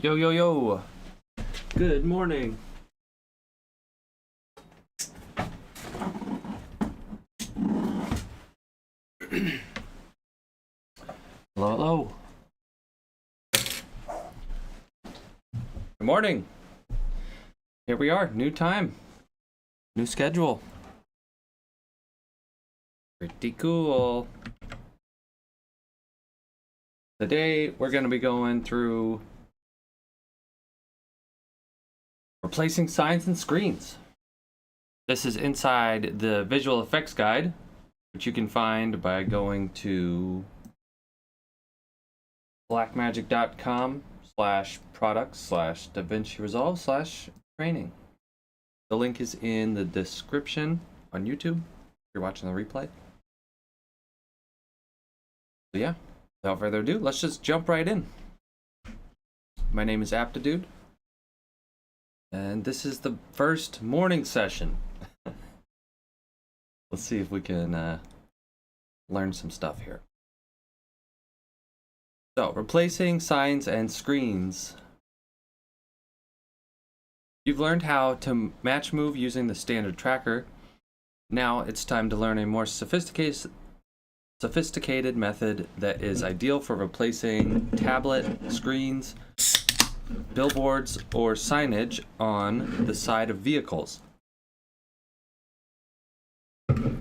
Yo, yo, yo. Good morning. Hello, hello. Good morning. Here we are, new time, new schedule. Pretty cool. Today, we're going to be going through replacing signs and screens. This is inside the visual effects guide, which you can find by going to blackmagic.com/products/DaVinci Resolve /training. The link is in the description on YouTube if you're watching the replay. So yeah, without further ado, let's just jump right in. My name is Aptitude, and this is the first morning session. Let's see if we can learn some stuff here. So, replacing signs and screens. You've learned how to match move using the standard tracker. Now it's time to learn a more sophisticated method that is ideal for replacing tablet screens, billboards, or signage on the side of vehicles.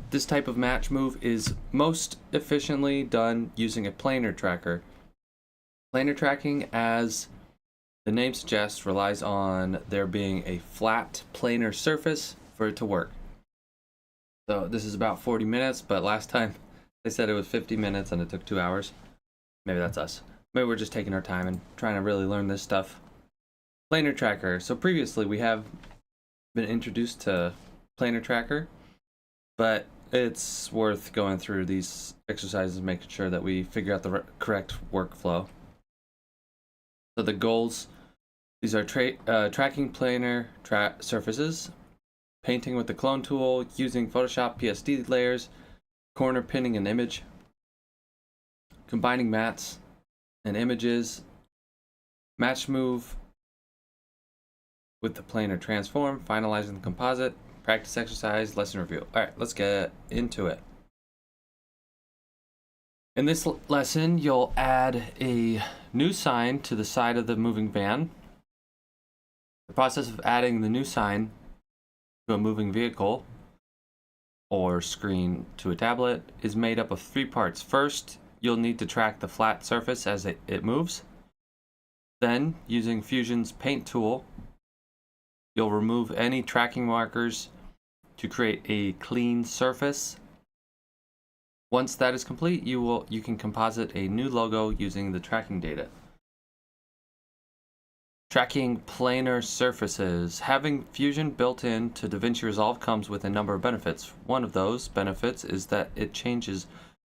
This type of match move is most efficiently done using a planar tracker. Planar tracking, as the name suggests, relies on there being a flat planar surface for it to work. So this is about 40 minutes, but last time they said it was 50 minutes and it took 2 hours. Maybe that's us. Maybe we're just taking our time and trying to really learn this stuff. Planar tracker. So previously we have been introduced to planar tracker, but it's worth going through these exercises, making sure that we figure out the correct workflow. So the goals, these are tracking planar surfaces, painting with the clone tool, using Photoshop PSD layers, corner pinning an image, combining mats and images, match move with the planar transform, finalizing the composite, practice exercise, lesson review. All right, let's get into it. In this lesson, you'll add a new sign to the side of the moving van. The process of adding the new sign to a moving vehicle or screen to a tablet is made up of 3 parts. First, you'll need to track the flat surface as it moves. Then, using Fusion's paint tool, you'll remove any tracking markers to create a clean surface. Once that is complete, you can composite a new logo using the tracking data. Tracking planar surfaces. Having Fusion built in to DaVinci Resolve comes with a number of benefits. One of those benefits is that it changes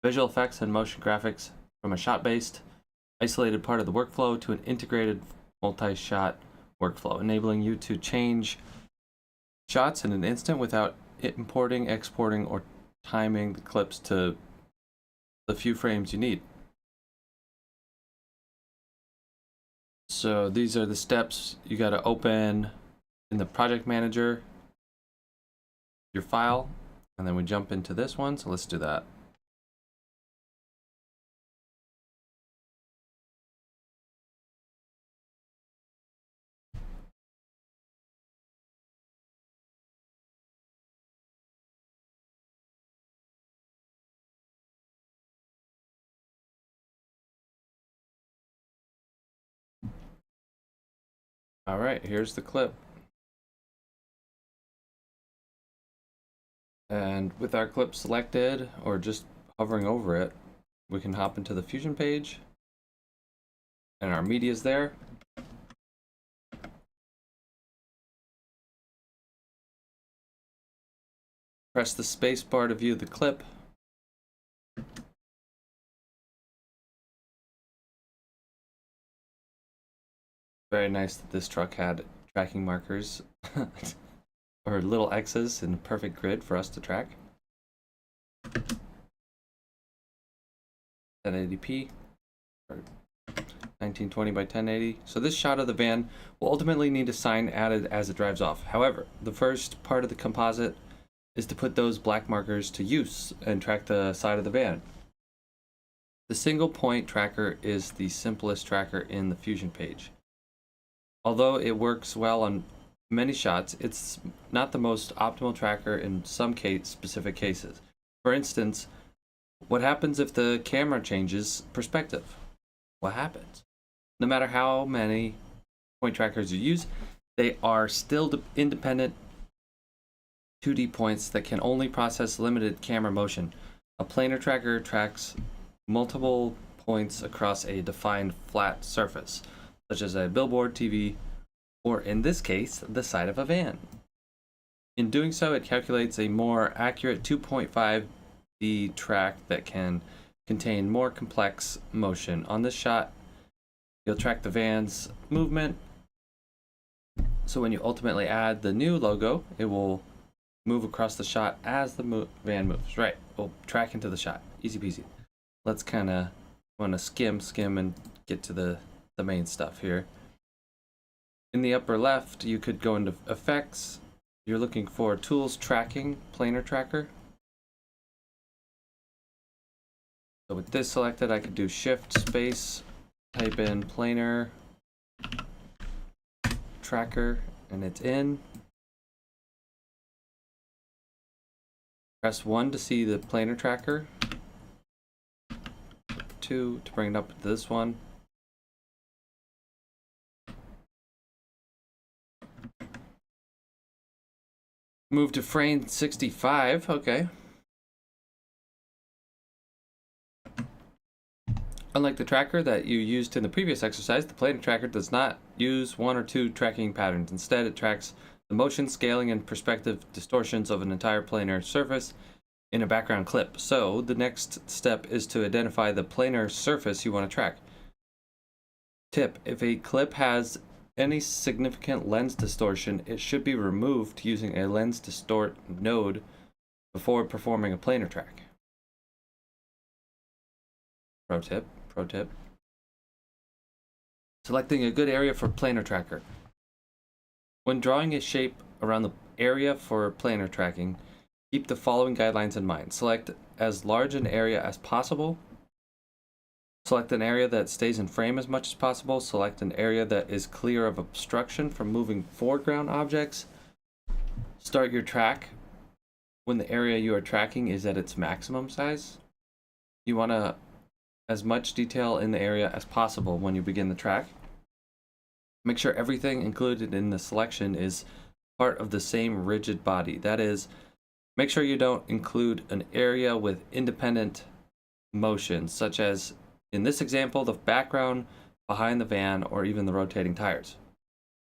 visual effects and motion graphics from a shot-based, isolated part of the workflow to an integrated multi-shot workflow, enabling you to change shots in an instant without importing, exporting, or timing the clips to the few frames you need. So these are the steps. You got to open in the project manager your file, and then we jump into this one. So let's do that. All right, here's the clip. And with our clip selected, or just hovering over it, we can hop into the Fusion page, and our media is there. Press the space bar to view the clip. Very nice that this truck had tracking markers or little X's in a perfect grid for us to track. 1080p. 1920 by 1080. So this shot of the van will ultimately need a sign added as it drives off. However, the first part of the composite is to put those black markers to use and track the side of the van. The single point tracker is the simplest tracker in the Fusion page. Although it works well on many shots, it's not the most optimal tracker in some specific cases. For instance, what happens if the camera changes perspective? What happens? No matter how many point trackers you use, they are still independent 2D points that can only process limited camera motion. A planar tracker tracks multiple points across a defined flat surface, such as a billboard, TV, or in this case, the side of a van. In doing so, it calculates a more accurate 2.5D track that can contain more complex motion. On this shot, you'll track the van's movement. So when you ultimately add the new logo, it will move across the shot as the van moves. Right, we'll track into the shot. Easy peasy. Let's kind of want to skim and get to the main stuff here. In the upper left, you could go into effects. You're looking for tools, tracking, planar tracker. So with this selected, I could do shift space, type in planar tracker, and it's in. Press 1 to see the planar tracker. 2 to bring it up to this one. Move to frame 65, okay. Unlike the tracker that you used in the previous exercise, the planar tracker does not use 1 or 2 tracking patterns. Instead, it tracks the motion, scaling, and perspective distortions of an entire planar surface in a background clip. So the next step is to identify the planar surface you want to track. Tip: if a clip has any significant lens distortion, it should be removed using a lens distort node before performing a planar track. Pro tip. Selecting a good area for planar tracker. When drawing a shape around the area for planar tracking, keep the following guidelines in mind. Select as large an area as possible. Select an area that stays in frame as much as possible. Select an area that is clear of obstruction from moving foreground objects. Start your track when the area you are tracking is at its maximum size. You want as much detail in the area as possible when you begin the track. Make sure everything included in the selection is part of the same rigid body. That is, make sure you don't include an area with independent motion, such as in this example, the background behind the van or even the rotating tires.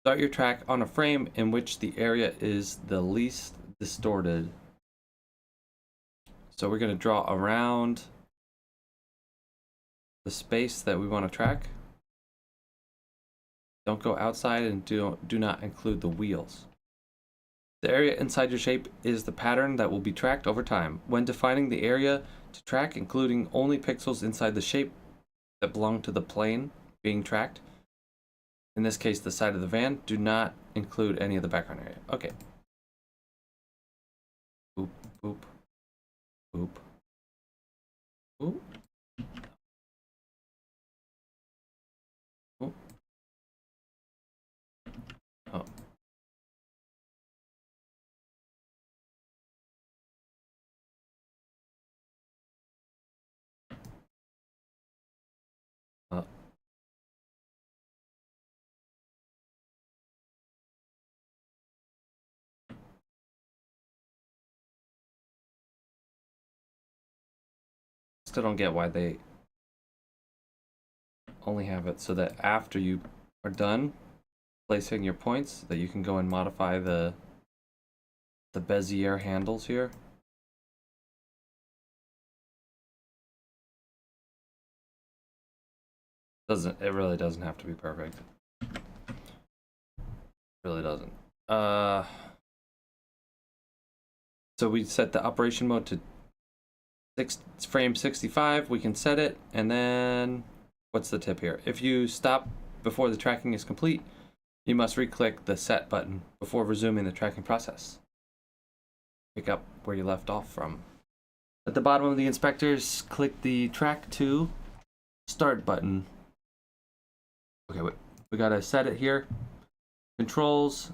Start your track on a frame in which the area is the least distorted. So we're going to draw around the space that we want to track. Don't go outside and do not include the wheels. The area inside your shape is the pattern that will be tracked over time. When defining the area to track, including only pixels inside the shape that belong to the plane being tracked, in this case the side of the van, do not include any of the background area. Okay. Boop, boop, boop, boop. Oh. Oh. Still don't get why they only have it so that after you are done placing your points, that you can go and modify the Bezier handles here. It really doesn't have to be perfect. It really doesn't. So we set the operation mode to frame 65. We can set it, and then what's the tip here? If you stop before the tracking is complete, you must re-click the Set button before resuming the tracking process. Pick up where you left off from. At the bottom of the inspectors, click the Track to Start button. Okay, wait. We gotta set it here. Controls.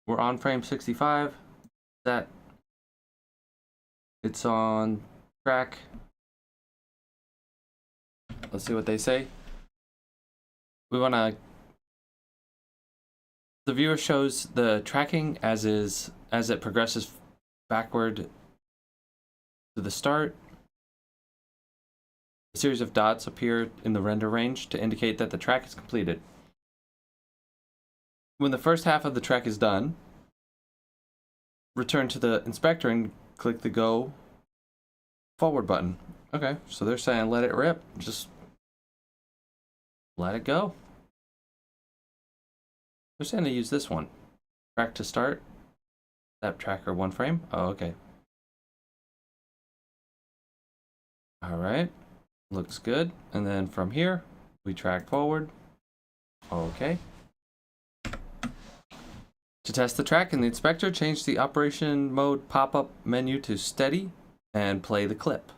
We're on frame 65. Set. It's on track. Let's see what they say. We wanna. The viewer shows the tracking as it progresses backward to the start. A series of dots appear in the render range to indicate that the track is completed. When the first half of the track is done, return to the inspector and click the Go Forward button. Okay, so they're saying let it rip. Just let it go. They're saying to use this one. Track to start. Step tracker 1 frame. Oh, okay. Alright. Looks good. And then from here, we track forward. Okay. To test the track in the inspector, change the operation mode pop-up menu to steady and play the clip.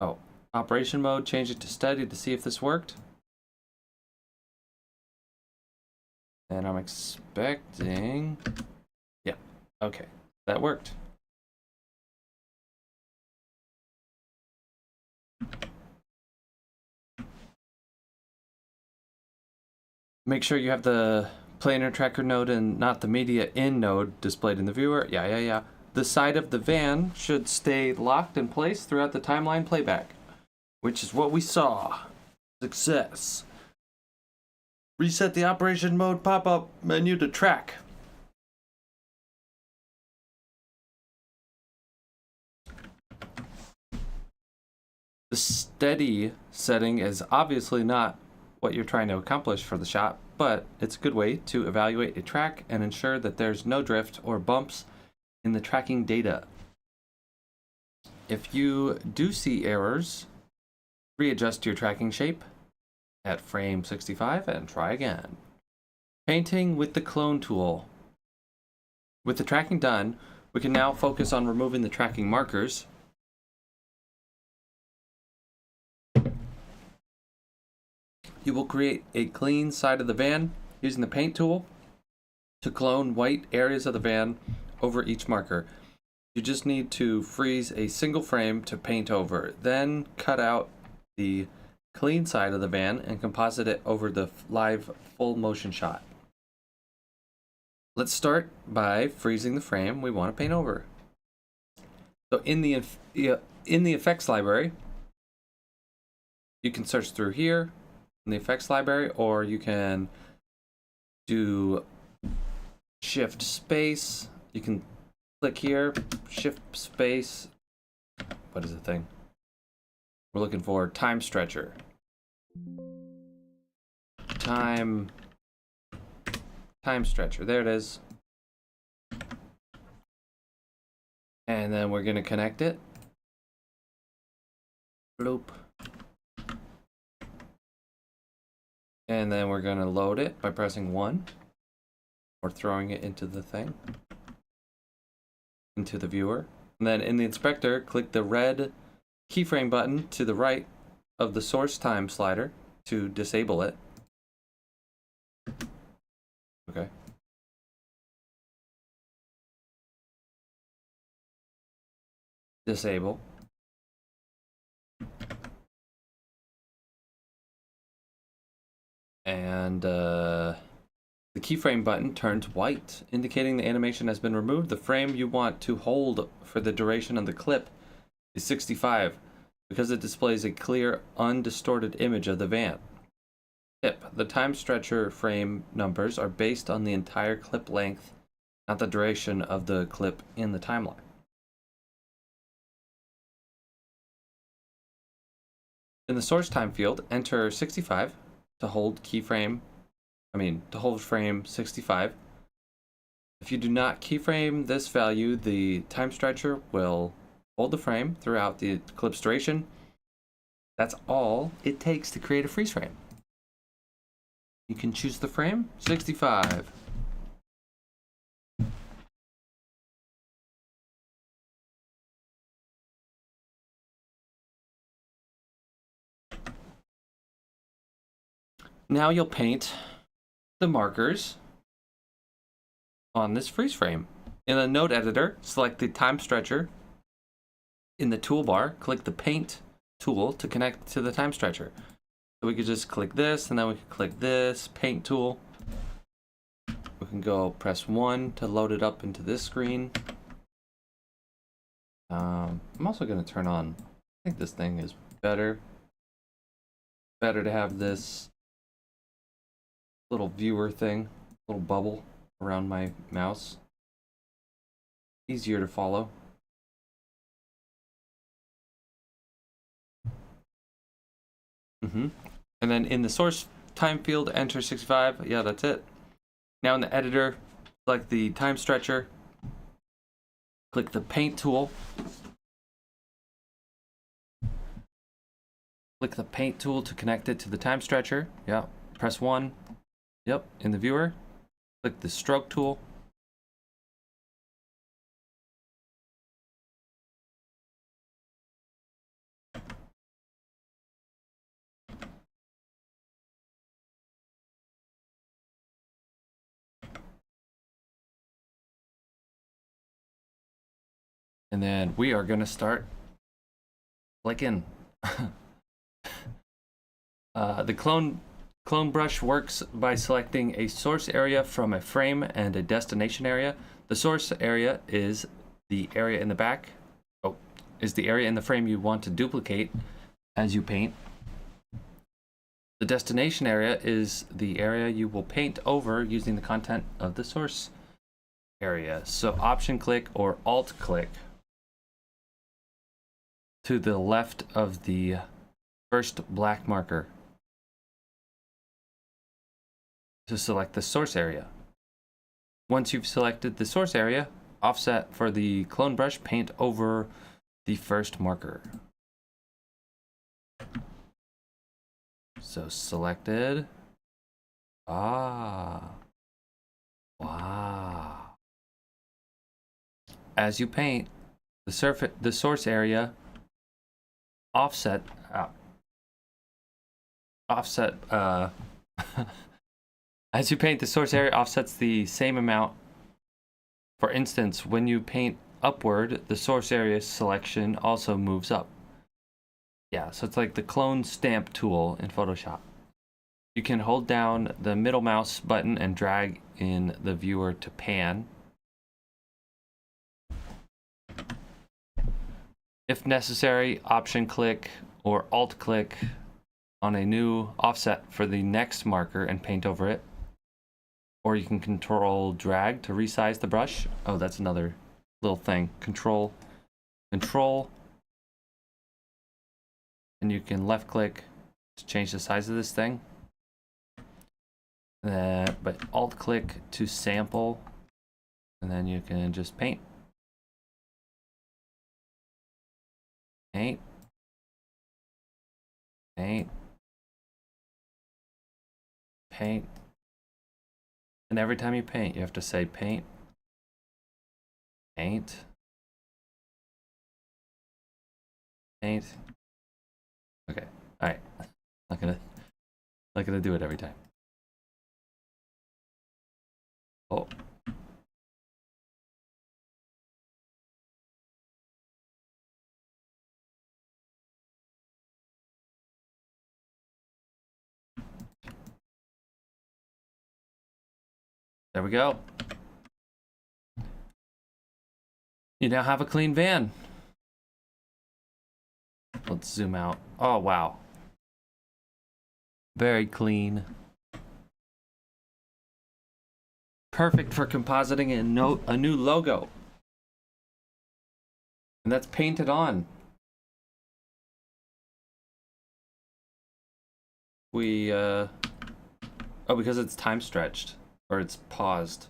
Oh, operation mode, change it to steady to see if this worked. And I'm expecting, yeah, okay, that worked. Make sure you have the planar tracker node and not the media in node displayed in the viewer. Yeah. The side of the van should stay locked in place throughout the timeline playback, which is what we saw. Success. Reset the operation mode pop-up menu to track. The steady setting is obviously not what you're trying to accomplish for the shot, but it's a good way to evaluate a track and ensure that there's no drift or bumps in the tracking data. If you do see errors, readjust your tracking shape at frame 65 and try again. Painting with the clone tool. With the tracking done, we can now focus on removing the tracking markers. You will create a clean side of the van using the paint tool to clone white areas of the van over each marker. You just need to freeze a single frame to paint over, then cut out the clean side of the van and composite it over the live full motion shot. Let's start by freezing the frame we want to paint over. So in the effects library, you can search through here in the effects library, or you can do shift space. You can click here, shift space. What is the thing? We're looking for time stretcher. Time stretcher. There it is. And then we're going to connect it. Bloop. And then we're going to load it by pressing 1 or throwing it into the thing, into the viewer. And then in the inspector, click the red keyframe button to the right of the source time slider to disable it. Okay. Disable. And the keyframe button turns white, indicating the animation has been removed. The frame you want to hold for the duration of the clip is 65 because it displays a clear, undistorted image of the van. Tip: the time stretcher frame numbers are based on the entire clip length, not the duration of the clip in the timeline. In the source time field, enter 65 to hold frame 65. If you do not keyframe this value, the time stretcher will hold the frame throughout the clip's duration. That's all it takes to create a freeze frame. You can choose the frame, 65. Now you'll paint the markers on this freeze frame. In the node editor, select the time stretcher. In the toolbar, click the paint tool to connect to the time stretcher. So we could just click this, and then we can click this paint tool. We can go press 1 to load it up into this screen. I'm also going to turn on, I think this thing is better. Better to have this little viewer thing, little bubble around my mouse. Easier to follow. And then in the source time field, enter 65. Yeah, that's it. Now in the editor, select the time stretcher. Click the paint tool. Click the paint tool to connect it to the time stretcher. Yeah. Press 1. Yep. In the viewer, click the stroke tool. And then we are going to start clicking. The clone brush works by selecting a source area from a frame and a destination area. The source area is the area in the back. Is the area in the frame you want to duplicate as you paint. The destination area is the area you will paint over using the content of the source area. So option click or alt click to the left of the first black marker to select the source area. Once you've selected the source area, offset for the clone brush, paint over the first marker. So selected. Wow. As you paint, the source area offset as you paint, the source area offsets the same amount. For instance, when you paint upward, the source area selection also moves up. Yeah, so it's like the clone stamp tool in Photoshop. You can hold down the middle mouse button and drag in the viewer to pan. If necessary, option click or alt click on a new offset for the next marker and paint over it. Or you can control drag to resize the brush. Oh, that's another little thing. Control, and you can left click to change the size of this thing. But alt click to sample, and then you can just paint. Paint. And every time you paint, you have to say paint. Okay, all right. Not gonna do it every time. Oh. There we go. You now have a clean van. Let's zoom out. Oh, wow. Very clean. Perfect for compositing a new logo. And that's painted on. Oh, because it's time stretched. Or it's paused.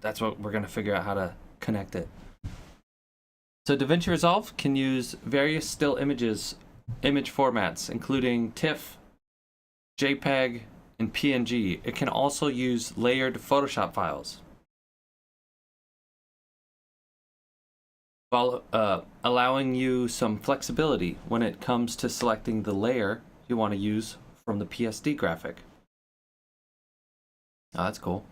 that's what we're going to figure out how to connect it. So DaVinci Resolve can use various still image formats, including TIFF, JPEG, and PNG. It can also use layered Photoshop files, allowing you some flexibility when it comes to selecting the layer you want to use from the PSD graphic. Oh, that's cool.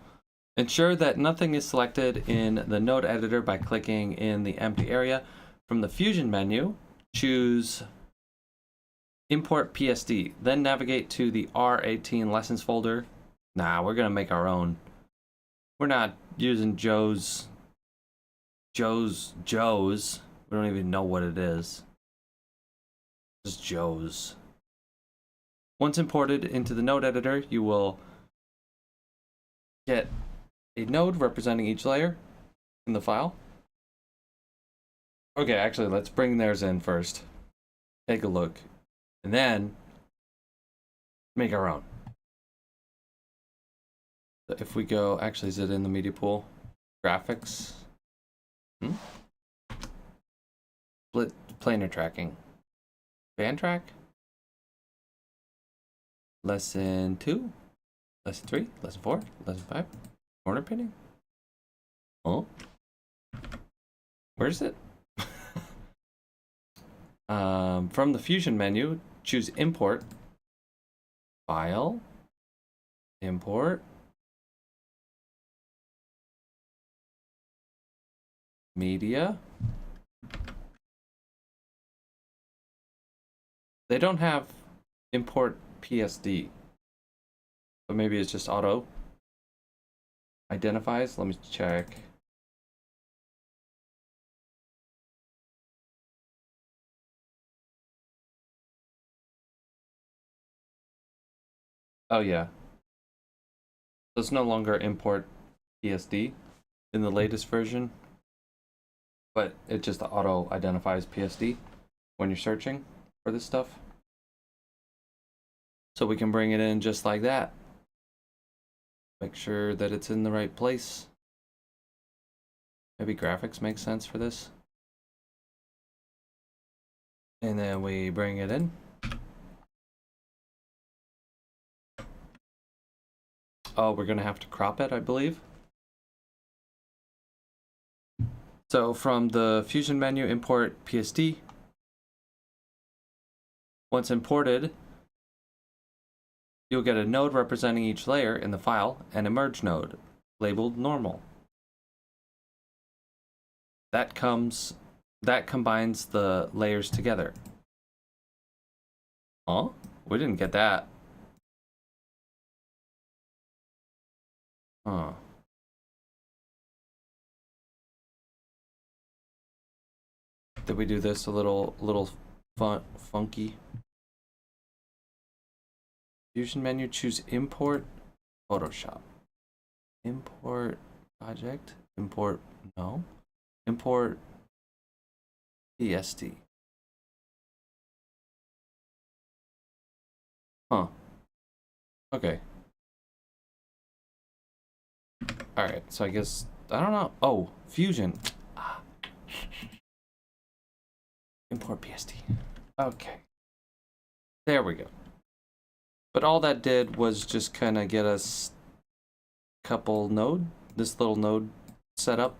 Ensure that nothing is selected in the node editor by clicking in the empty area. From the Fusion menu, choose Import PSD. Then navigate to the R18 Lessons folder. Nah, we're gonna make our own. We're not using Joe's. We don't even know what it is. Just Joe's. Once imported into the node editor, you will get a node representing each layer in the file. Okay, actually, let's bring theirs in first. Take a look. And then make our own. So if we go, actually, is it in the media pool? Graphics. Split planar tracking. Band track. Lesson 2. Lesson 3. Lesson 4. Lesson 5. Corner pinning. Oh. Where's it? From the Fusion menu, choose Import, File, Import, Media. They don't have Import PSD, but maybe it's just auto identifies. Let me check. Oh yeah. So it's no longer import PSD in the latest version, but it just auto identifies PSD when you're searching for this stuff. So we can bring it in just like that. Make sure that it's in the right place. Maybe graphics makes sense for this. And then we bring it in. Oh, we're gonna have to crop it, I believe. So from the Fusion menu, import PSD. Once imported, you'll get a node representing each layer in the file and a merge node labeled normal. That combines the layers together. Huh? We didn't get that. Huh. Did we do this a little funky? Fusion menu, choose import Photoshop. Import project. Import no. Import PSD. Huh. Okay. Alright, so I guess I don't know. Oh, Fusion. Import PSD. Okay. There we go. But all that did was just kind of get us this little node set up,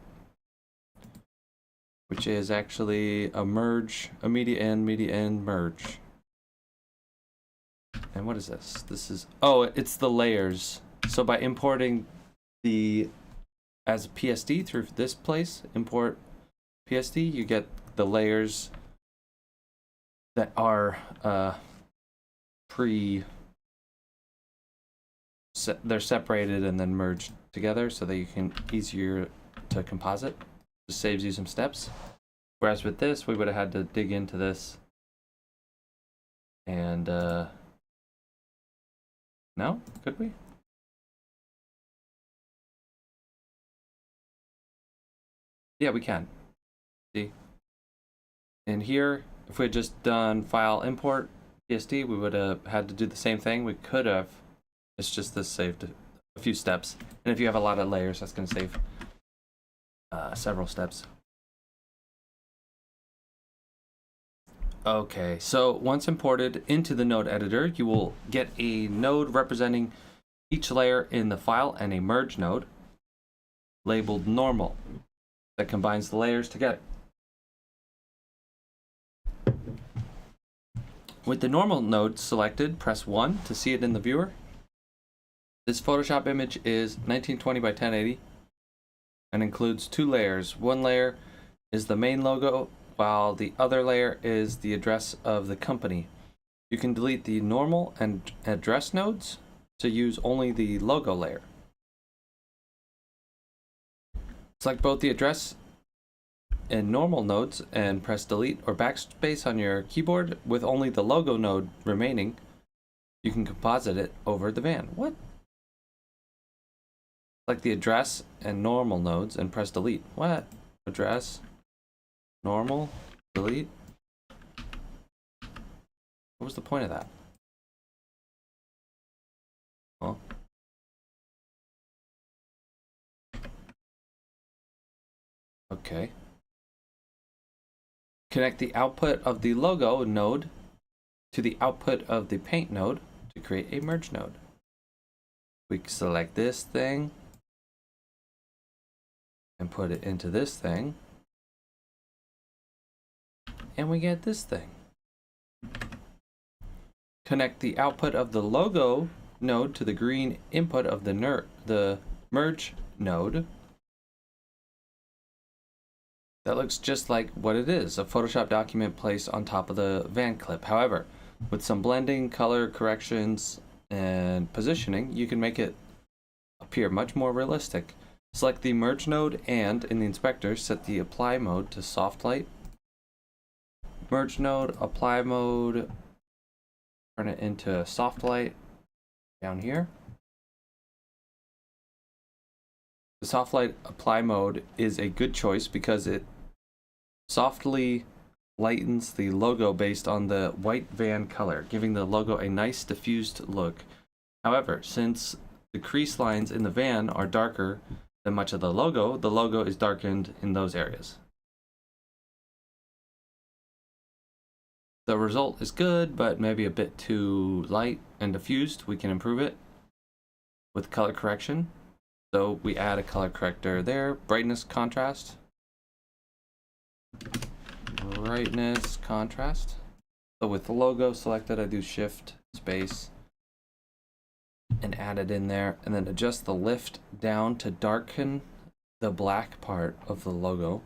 which is actually a merge, a media in merge. And what is this? This is, oh, it's the layers. So by importing as a PSD through this place, import PSD, you get the layers that are they're separated and then merged together so that you can easier to composite. Just saves you some steps. Whereas with this, we would have had to dig into this and no, could we? Yeah, we can. See? And here, if we had just done file import PSD, we would have had to do the same thing. We could have. It's just this saved a few steps. And if you have a lot of layers, that's going to save several steps. Okay, so once imported into the node editor, you will get a node representing each layer in the file and a merge node labeled normal that combines the layers together. With the normal node selected, press 1 to see it in the viewer. This Photoshop image is 1920 by 1080 and includes 2 layers. One layer is the main logo, while the other layer is the address of the company. You can delete the normal and address nodes to use only the logo layer. Select both the address and normal nodes and press delete or backspace on your keyboard with only the logo node remaining. You can composite it over the van. What? Select the address and normal nodes and press delete. What? Address, normal, delete? What was the point of that? Well, okay. Connect the output of the logo node to the output of the paint node to create a merge node. We select this thing and put it into this thing, and we get this thing. Connect the output of the logo node to the green input of the merge node. That looks just like what it is, a Photoshop document placed on top of the van clip. However, with some blending, color corrections, and positioning, you can make it appear much more realistic. Select the merge node and, in the inspector, set the apply mode to soft light. Merge node, apply mode, turn it into soft light down here. The soft light apply mode is a good choice because it softly lightens the logo based on the white van color, giving the logo a nice diffused look. However, since the crease lines in the van are darker than much of the logo is darkened in those areas. The result is good, but maybe a bit too light and diffused. We can improve it with color correction. So we add a color corrector there, brightness, contrast. Brightness, contrast. So with the logo selected, I do shift, space, and add it in there, and then adjust the lift down to darken the black part of the logo.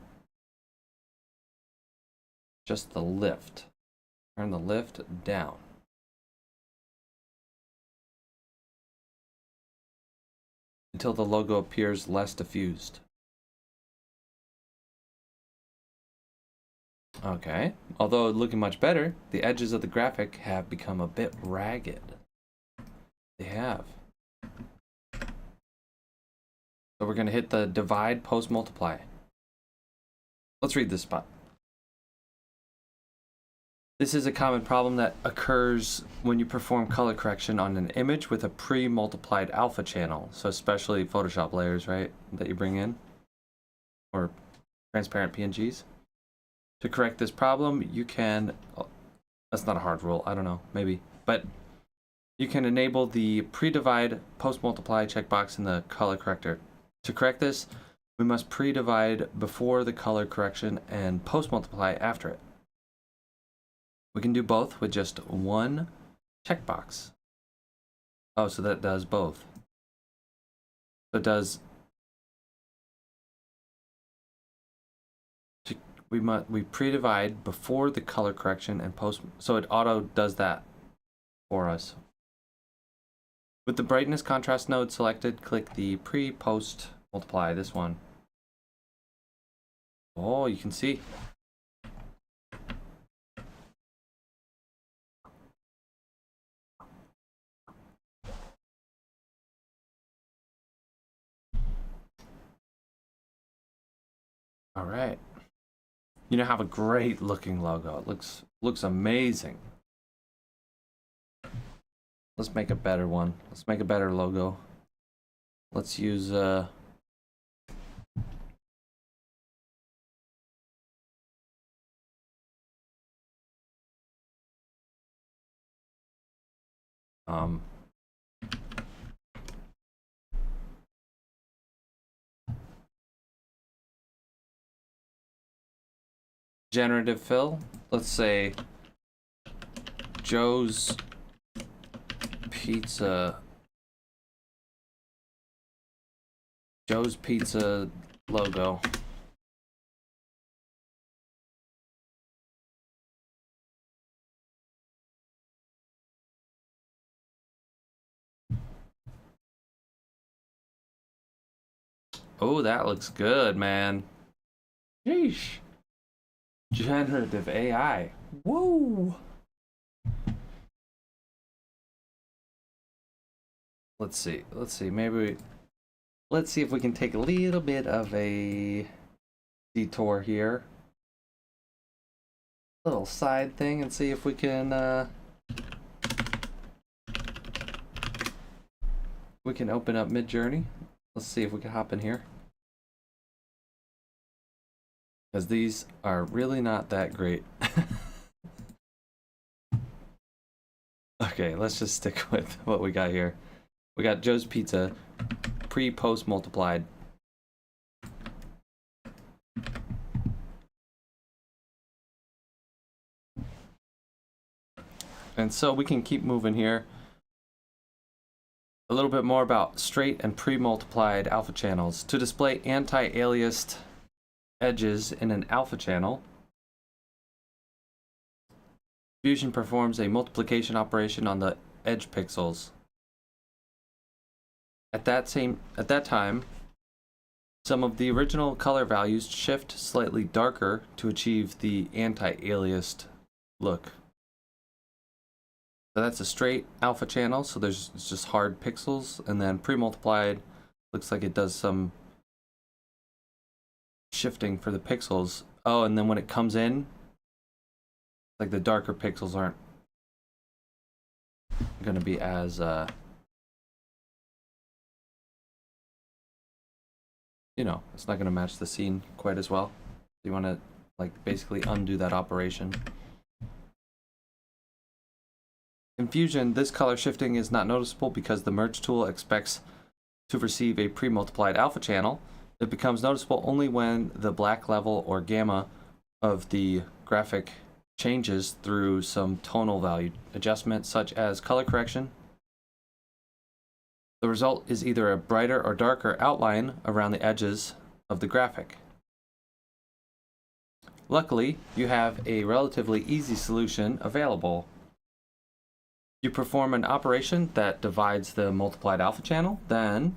Just the lift. Turn the lift down. Until the logo appears less diffused. Okay, although looking much better, the edges of the graphic have become a bit ragged. They have. So we're going to hit the divide, post, multiply. Let's read this spot. This is a common problem that occurs when you perform color correction on an image with a pre-multiplied alpha channel. So especially Photoshop layers, right, that you bring in, or transparent PNGs. To correct this problem, you can, that's not a hard rule, I don't know, maybe, but you can enable the pre-divide, post-multiply checkbox in the color corrector. To correct this, we must pre-divide before the color correction and post-multiply after it. We can do both with just one checkbox. Oh, so that does both. So it does. We pre-divide before the color correction and post. So it auto does that for us. With the brightness contrast node selected, click the pre-post multiply. This one. Oh, you can see. All right. You now have a great looking logo. It looks amazing. Let's make a better one. Let's make a better logo. Let's use generative fill. Let's say Joe's Pizza. Joe's Pizza logo. Oh, that looks good, man. Sheesh. Generative AI. Whoa. Let's see. Let's see if we can take a little bit of a detour here. Little side thing and see if we can open up Midjourney. Let's see if we can hop in here. Because these are really not that great. Okay, let's just stick with what we got here. We got Joe's Pizza, pre-post multiplied. And so we can keep moving here. A little bit more about straight and pre-multiplied alpha channels. To display anti-aliased edges in an alpha channel, Fusion performs a multiplication operation on the edge pixels. At that time, some of the original color values shift slightly darker to achieve the anti-aliased look. So that's a straight alpha channel, so it's just hard pixels, and then pre-multiplied looks like it does some shifting for the pixels. Oh, and then when it comes in, like the darker pixels aren't going to be as you know, it's not going to match the scene quite as well. You want to like basically undo that operation. In Fusion, this color shifting is not noticeable because the merge tool expects to receive a pre-multiplied alpha channel. It becomes noticeable only when the black level or gamma of the graphic changes through some tonal value adjustment, such as color correction. The result is either a brighter or darker outline around the edges of the graphic. Luckily, you have a relatively easy solution available. You perform an operation that divides the multiplied alpha channel, then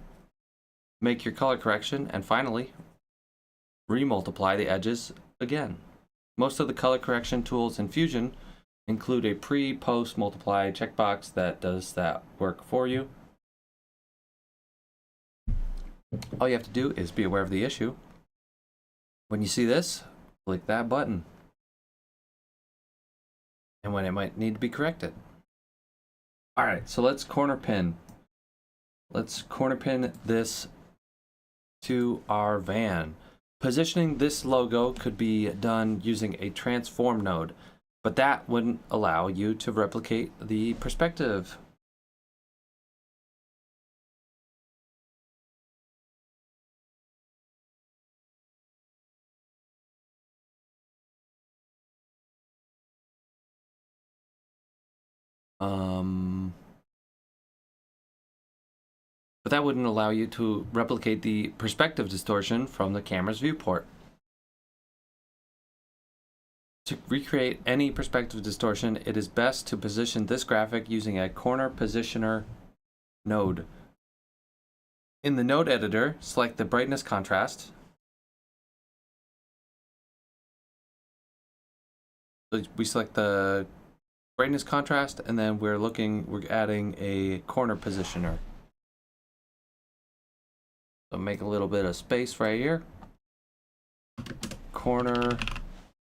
make your color correction, and finally remultiply the edges again. Most of the color correction tools in Fusion include a pre-post multiply checkbox that does that work for you. All you have to do is be aware of the issue. When you see this, click that button. And when it might need to be corrected. Alright, so let's corner pin. Let's corner pin this to our van. Positioning this logo could be done using a transform node, but that wouldn't allow you to replicate the perspective. But that wouldn't allow you to replicate the perspective distortion from the camera's viewport. To recreate any perspective distortion, it is best to position this graphic using a corner positioner node. In the node editor, select the brightness contrast. So we select the brightness contrast, and then we're adding a corner positioner. So make a little bit of space right here. Corner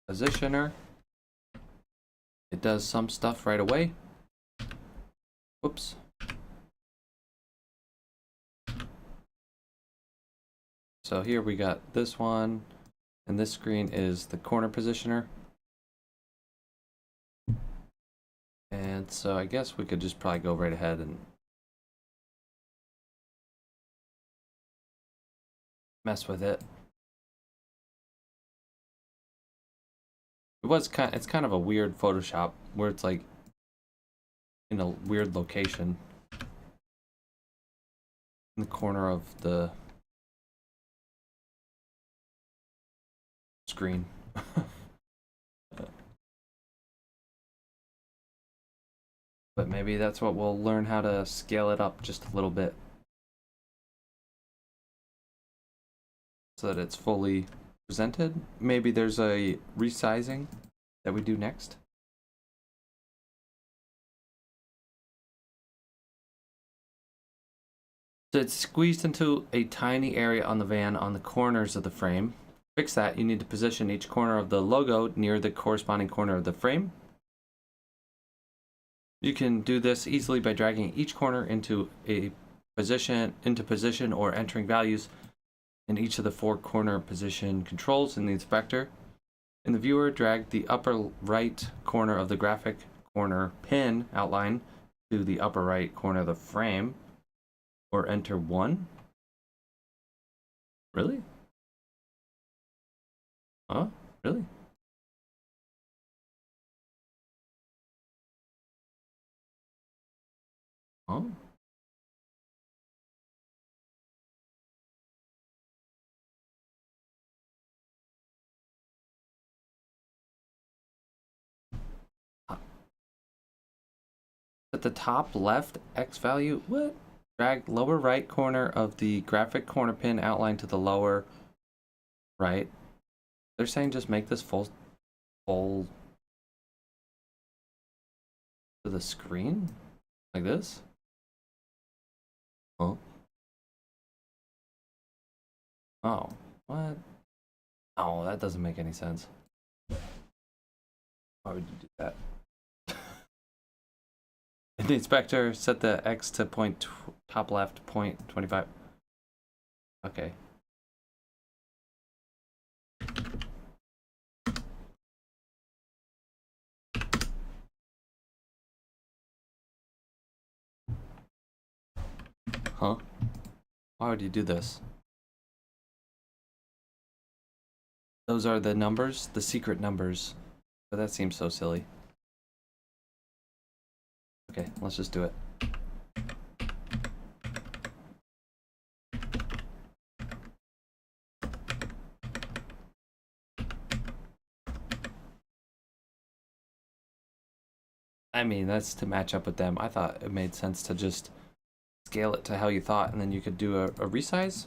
positioner. It does some stuff right away. Whoops. So here we got this one, and this screen is the corner positioner. And so I guess we could just probably go right ahead and mess with it. It's kind of a weird Photoshop where it's like in a weird location in the corner of the screen. But maybe that's what we'll learn, how to scale it up just a little bit so that it's fully presented. Maybe there's a resizing that we do next. So it's squeezed into a tiny area on the van on the corners of the frame. To fix that, you need to position each corner of the logo near the corresponding corner of the frame. You can do this easily by dragging each corner into position or entering values in each of the 4 corner position controls in the inspector. In the viewer, drag the upper right corner of the graphic corner pin outline to the upper right corner of the frame, or enter 1. Really? Huh? Really? Huh? At the top left X value, what? Drag lower right corner of the graphic corner pin outline to the lower right. They're saying just make this full to the screen? Like this? Oh. Oh. What? Oh, that doesn't make any sense. Why would you do that? In the inspector, set the X to top left, 0.25. Okay. Huh? Why would you do this? Those are the numbers, the secret numbers. But that seems so silly. Okay, let's just do it. I mean, that's to match up with them. I thought it made sense to just scale it to how you thought, and then you could do a resize,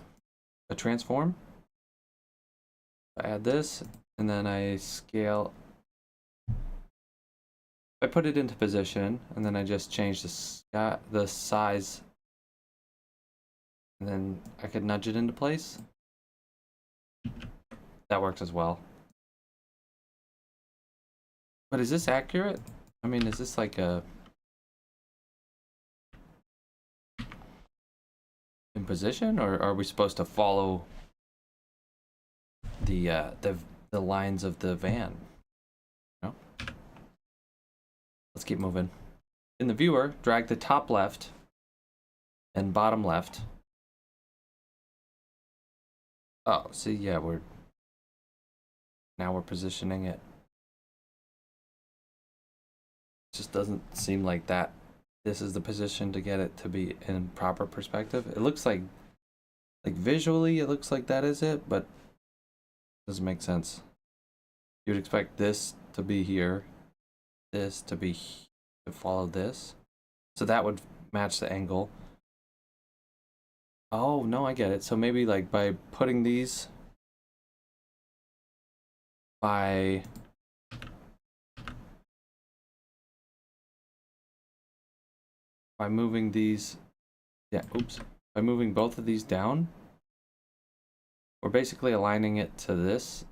a transform. I add this, and then I scale. I put it into position, and then I just change the size, and then I could nudge it into place. That works as well. But is this accurate? I mean, is this like a in position, or are we supposed to follow the lines of the van? No. Let's keep moving. In the viewer, drag the top left and bottom left. Oh, see, yeah, we're positioning it. It just doesn't seem like that. This is the position to get it to be in proper perspective. It looks like visually, it looks like that is it, but it doesn't make sense. You'd expect this to be here, this to be to follow this, so that would match the angle. Oh no, I get it. So maybe like by putting these by moving these, yeah, oops, by moving both of these down, we're basically aligning it to this,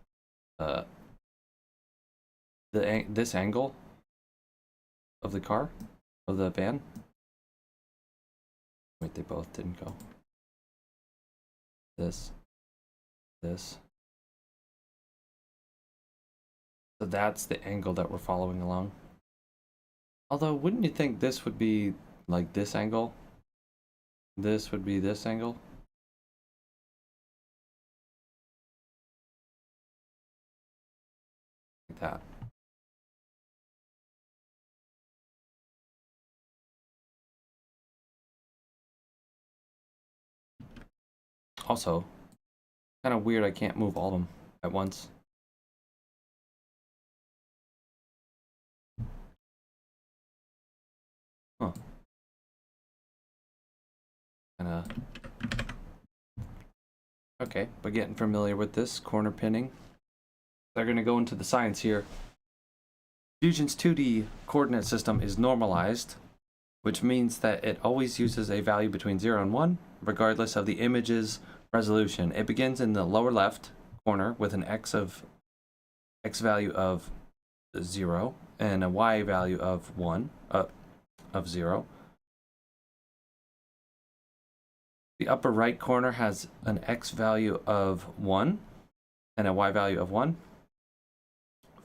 this angle of the car, of the van. Wait, they both didn't go. This. So that's the angle that we're following along. Although, wouldn't you think this would be like this angle? This would be this angle. Like that. Also, kind of weird I can't move all of them at once. Huh. Kinda. Okay, but getting familiar with this corner pinning. They're gonna go into the science here. Fusion's 2D coordinate system is normalized, which means that it always uses a value between 0 and 1, regardless of the image's resolution. It begins in the lower left corner with an x value of 0 and a y value of 1 of 0. The upper right corner has an x value of 1 and a y value of 1.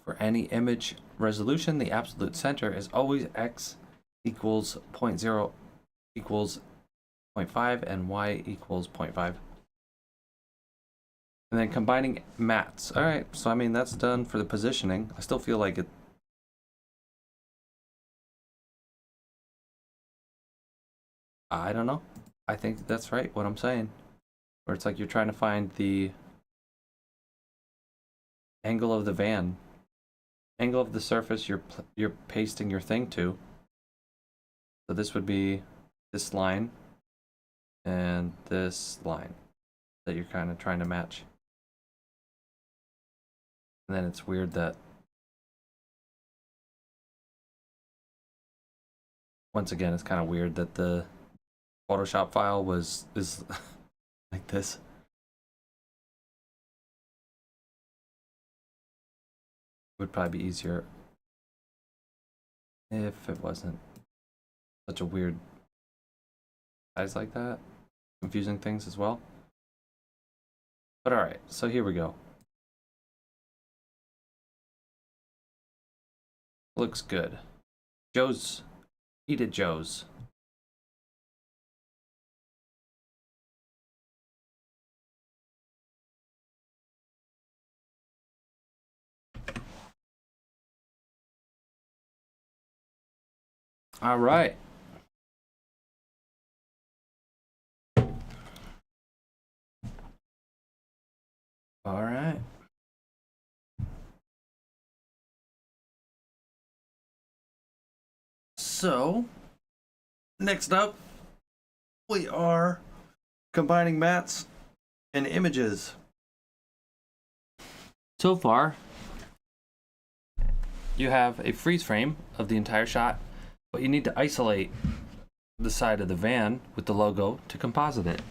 For any image resolution, the absolute center is always x equals 0.0 equals 0.5 and y equals 0.5. And then combining mats. All right, so I mean, that's done for the positioning. I still feel like it. I don't know. I think that's right, what I'm saying. Where it's like you're trying to find the angle of the van. Angle of the surface you're pasting your thing to. So this would be this line and this line that you're kind of trying to match. And then it's weird that once again it's kind of weird that the Photoshop file is like this. Would probably be easier if it wasn't such a weird size like that, confusing things as well. But all right, so here we go. Looks good. Joe's, eat it, Joe's. All right. All right. So, next up, we are combining mats and images. So far, you have a freeze frame of the entire shot, but you need to isolate the side of the van with the logo to composite it.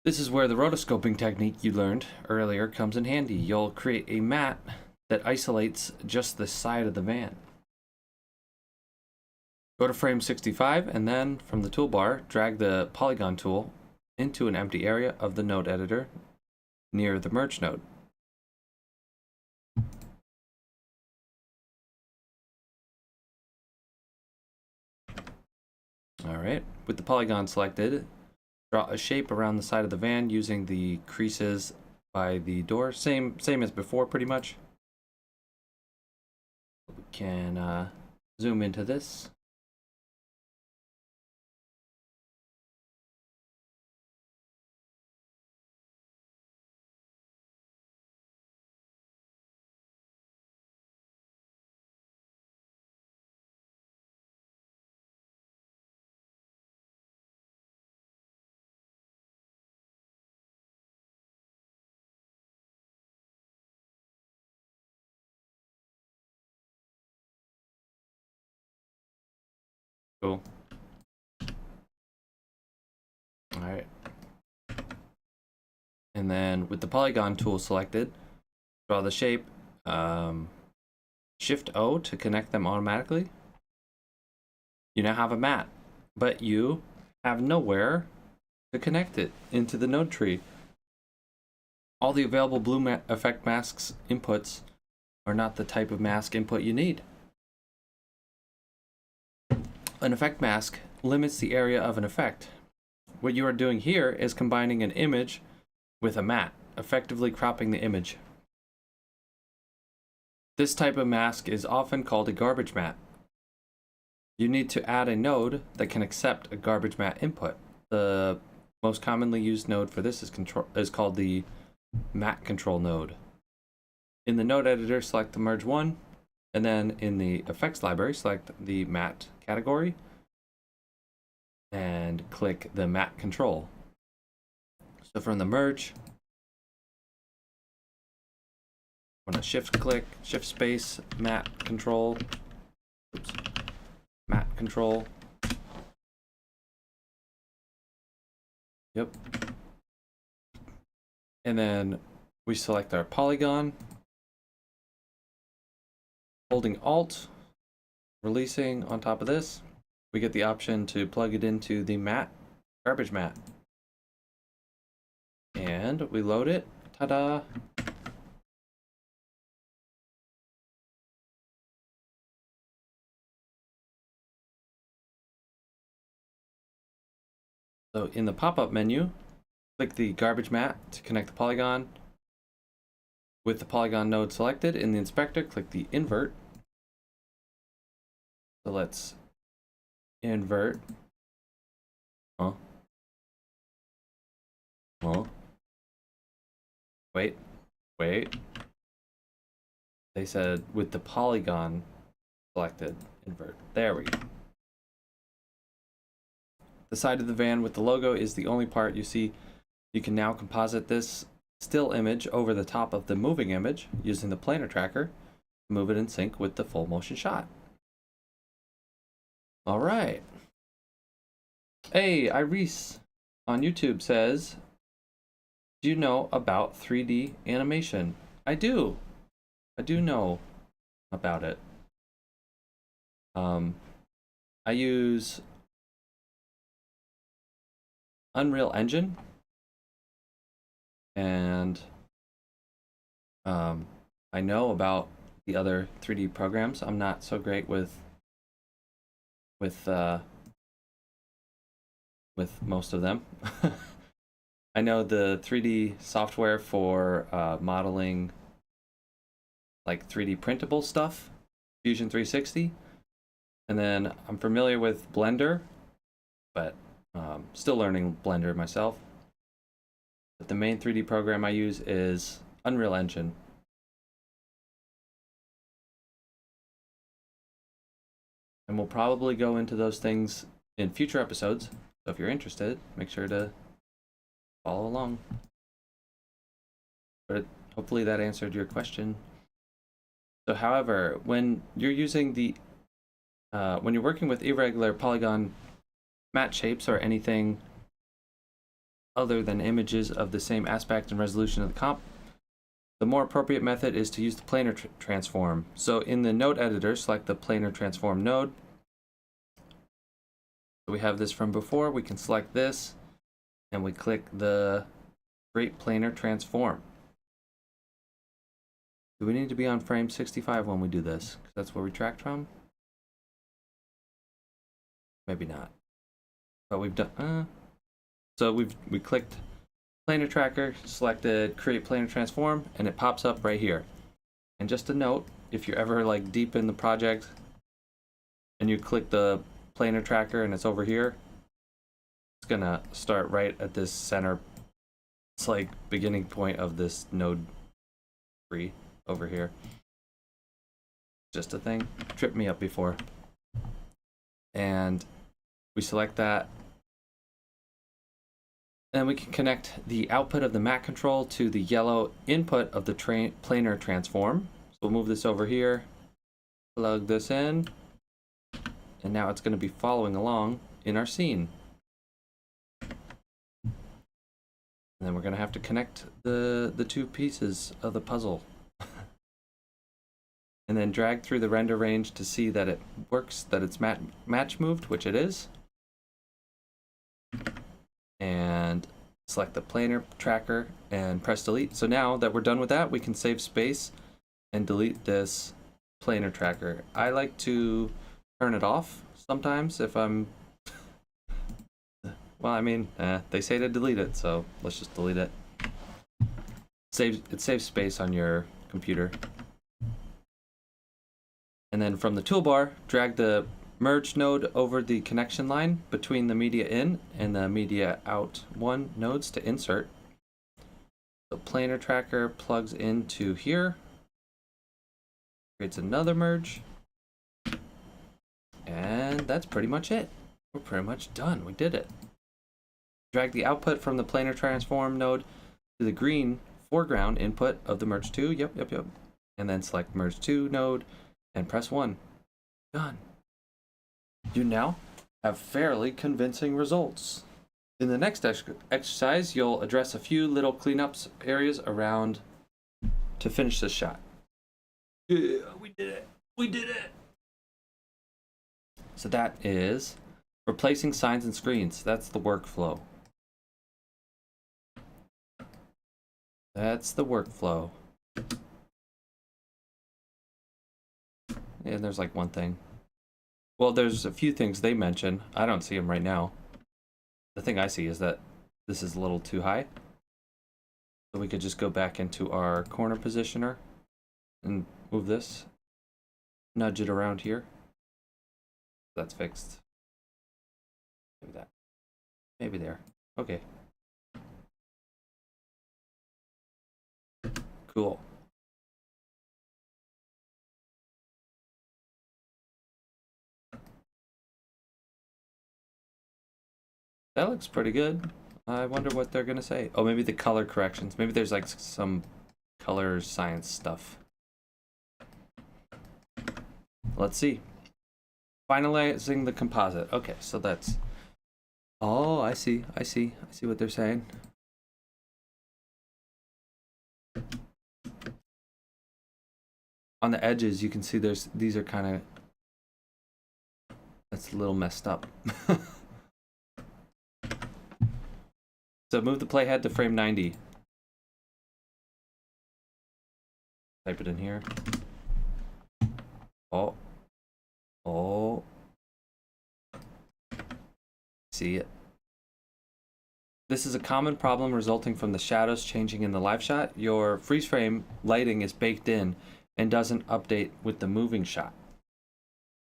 This is where the rotoscoping technique you learned earlier comes in handy. You'll create a matte that isolates just the side of the van. Go to frame 65 and then from the toolbar, drag the polygon tool into an empty area of the node editor near the merge node. All right, with the polygon selected, draw a shape around the side of the van using the creases by the door. Same as before, pretty much. We can zoom into this. Cool. All right. And then with the polygon tool selected, draw the shape. Shift O to connect them automatically. You now have a matte, but you have nowhere to connect it into the node tree. All the available blue effect masks inputs are not the type of mask input you need. An effect mask limits the area of an effect. What you are doing here is combining an image with a matte, effectively cropping the image. This type of mask is often called a garbage matte. You need to add a node that can accept a garbage matte input. The most commonly used node for this is called the matte control node. In the node editor, select the merge one, and then in the effects library, select the matte category and click the matte control. So from the merge, I'm going to shift click, shift space, matte control, matte control. Yep. And then we select our polygon, holding Alt, releasing on top of this, we get the option to plug it into the matte, garbage matte. And we load it, ta-da! So in the pop-up menu, click the garbage matte to connect the polygon. With the polygon node selected in the inspector, click the invert. So let's invert. Wait. They said with the polygon selected, invert. There we go. The side of the van with the logo is the only part you see. You can now composite this still image over the top of the moving image using the planar tracker to move it in sync with the full motion shot. All right. Hey, Iris on YouTube says, do you know about 3D animation? I do know about it. I use Unreal Engine, and I know about the other 3D programs. I'm not so great with most of them. I know the 3D software for modeling like 3D printable stuff, Fusion 360, and then I'm familiar with Blender, but still learning Blender myself. But the main 3D program I use is Unreal Engine. And we'll probably go into those things in future episodes. So if you're interested, make sure to follow along. But hopefully that answered your question. So however, when you're using the when you're working with irregular polygon matte shapes or anything other than images of the same aspect and resolution of the comp, the more appropriate method is to use the planar transform. So in the node editor, select the planar transform node. So we have this from before. We can select this and we click the create planar transform. Do we need to be on frame 65 when we do this? Because that's where we tracked from? Maybe not. But we've done so we clicked planar tracker, selected create planar transform, and it pops up right here. And just a note, if you're ever like deep in the project and you click the planar tracker and it's over here, it's gonna start right at this center. It's like beginning point of this node 3 over here. Just a thing, tripped me up before. And we select that. Then we can connect the output of the matte control to the yellow input of the planar transform. So we'll move this over here, plug this in, and now it's going to be following along in our scene. And then we're going to have to connect the two pieces of the puzzle. And then drag through the render range to see that it works, that it's match moved, which it is. And select the planar tracker and press delete. So now that we're done with that, we can save space and delete this planar tracker. I like to turn it off sometimes if I'm, well, I mean, they say to delete it, so let's just delete it. It saves space on your computer. And then from the toolbar, drag the merge node over the connection line between the media in and the media out 1 nodes to insert. The planar tracker plugs into here, creates another merge, and that's pretty much it. We're pretty much done. We did it. Drag the output from the planar transform node to the green foreground input of the merge 2. Yep. And then select merge 2 node and press 1. Done. You now have fairly convincing results. In the next exercise, you'll address a few little cleanups areas around to finish this shot. Yeah, we did it. We did it. So that is replacing signs and screens. That's the workflow. That's the workflow. And there's like one thing. Well, there's a few things they mention. I don't see them right now. The thing I see is that this is a little too high. So we could just go back into our corner positioner and move this. Nudge it around here. That's fixed. Maybe that. Maybe there. Okay. Cool. That looks pretty good. I wonder what they're gonna say. Oh, maybe the color corrections. Maybe there's like some color science stuff. Let's see. Finalizing the composite. Okay, so that's... Oh, I see what they're saying. On the edges, you can see these are kind of... That's a little messed up. So move the playhead to frame 90. Type it in here. Oh. See it. This is a common problem resulting from the shadows changing in the live shot. Your freeze frame lighting is baked in and doesn't update with the moving shot.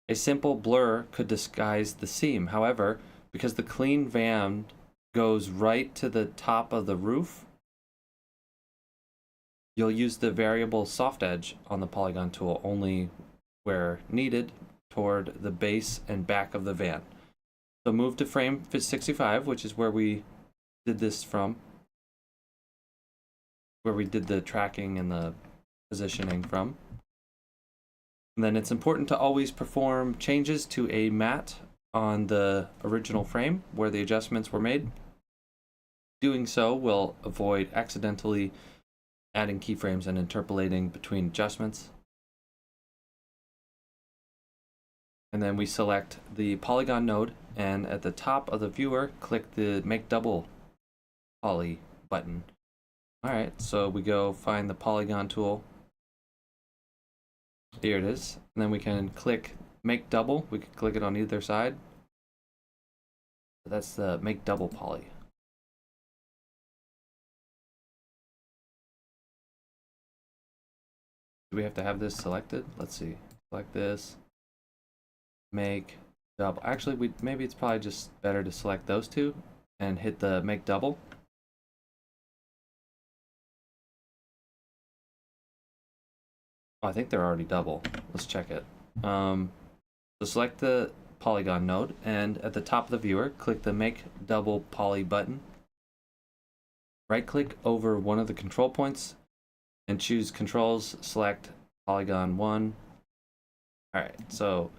A simple blur could disguise the seam. However, because the clean van goes right to the top of the roof, you'll use the variable soft edge on the polygon tool only where needed toward the base and back of the van. So move to frame 65, which is where we did this from, where we did the tracking and the positioning from. And then it's important to always perform changes to a matte on the original frame where the adjustments were made. Doing so will avoid accidentally adding keyframes and interpolating between adjustments. And then we select the polygon node, and at the top of the viewer, click the Make Double Poly button. All right, so we go find the polygon tool. Here it is. And then we can click Make Double. We can click it on either side. That's the Make Double Poly. Do we have to have this selected? Let's see. Select this. Make double. Actually, maybe it's probably just better to select those two and hit the Make Double. Oh, I think they're already double. Let's check it. So select the polygon node, and at the top of the viewer, click the Make Double Poly button. Right-click over one of the control points and choose Controls, select Polygon 1. Alright, so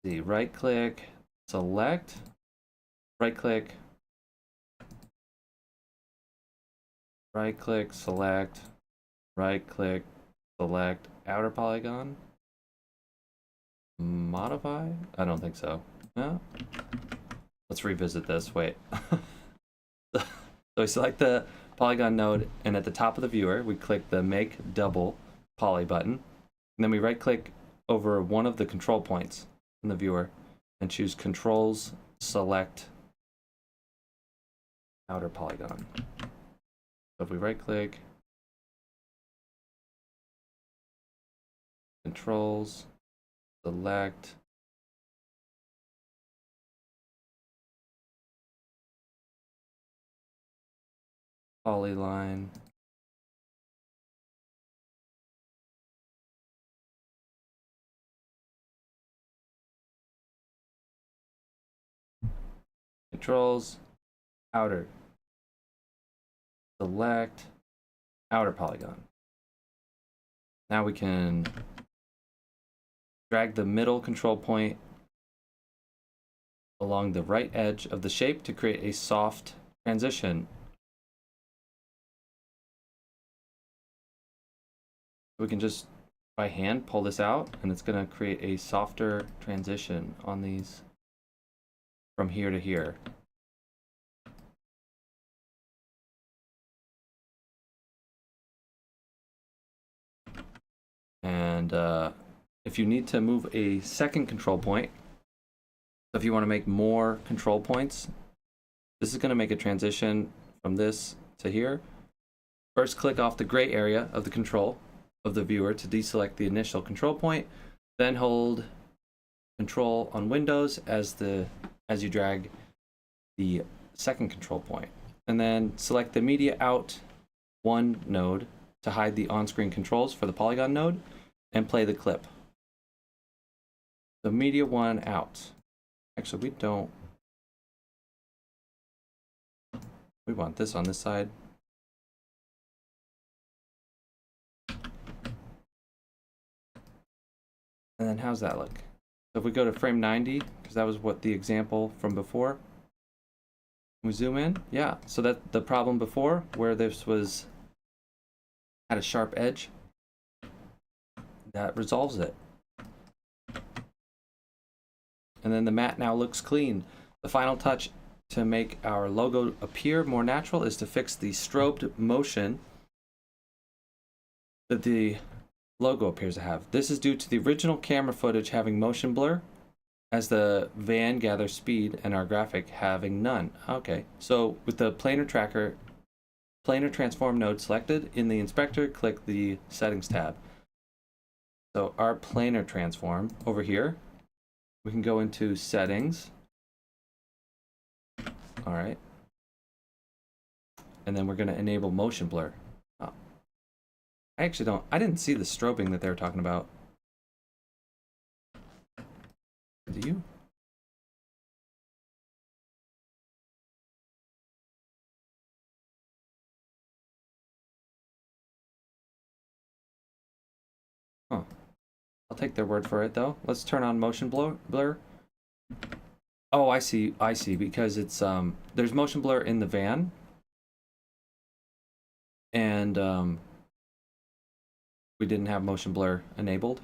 the right-click, select, right-click, right-click, select, right-click, select, outer polygon, modify? I don't think so. No? Let's revisit this, wait. So we select the polygon node, and at the top of the viewer, we click the Make Double Poly button. And then we right-click over one of the control points in the viewer and choose Controls, Select Outer Polygon. So if we right click, Controls, Select Polyline, Controls, Outer, Select Outer Polygon. Now we can drag the middle control point along the right edge of the shape to create a soft transition. We can just by hand pull this out and it's going to create a softer transition on these from here to here. And if you need to move a second control point, if you want to make more control points, this is going to make a transition from this to here. First, click off the gray area of the control of the viewer to deselect the initial control point. Then hold Control on Windows as you drag the second control point. And then select the Media Out 1 node to hide the on-screen controls for the polygon node and play the clip. The Media 1 out. Actually, we want this on this side. And then how's that look? So if we go to frame 90, because that was what the example from before, we zoom in, yeah. So that the problem before, where this had a sharp edge, that resolves it. And then the matte now looks clean. The final touch to make our logo appear more natural is to fix the strobed motion that the logo appears to have. This is due to the original camera footage having motion blur as the van gathers speed and our graphic having none. Okay, so with the planar tracker, planar transform node selected in the inspector, click the settings tab. So our planar transform over here, we can go into settings. All right. And then we're going to enable motion blur. Oh. I didn't see the strobing that they were talking about. Do you? Huh. I'll take their word for it though. Let's turn on motion blur. Oh, I see, because it's there's motion blur in the van. And we didn't have motion blur enabled.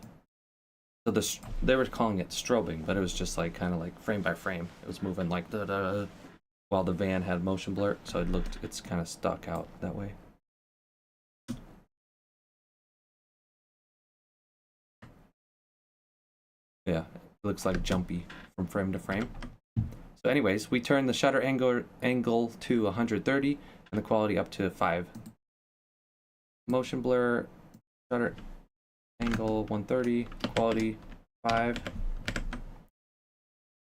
So they were calling it strobing, but it was just like kind of like frame by frame. It was moving like da-da, while the van had motion blur, so it's kind of stuck out that way. Yeah, it looks like jumpy from frame to frame. So anyways, we turn the shutter angle to 130 and the quality up to 5. Motion blur, shutter angle 130, quality 5.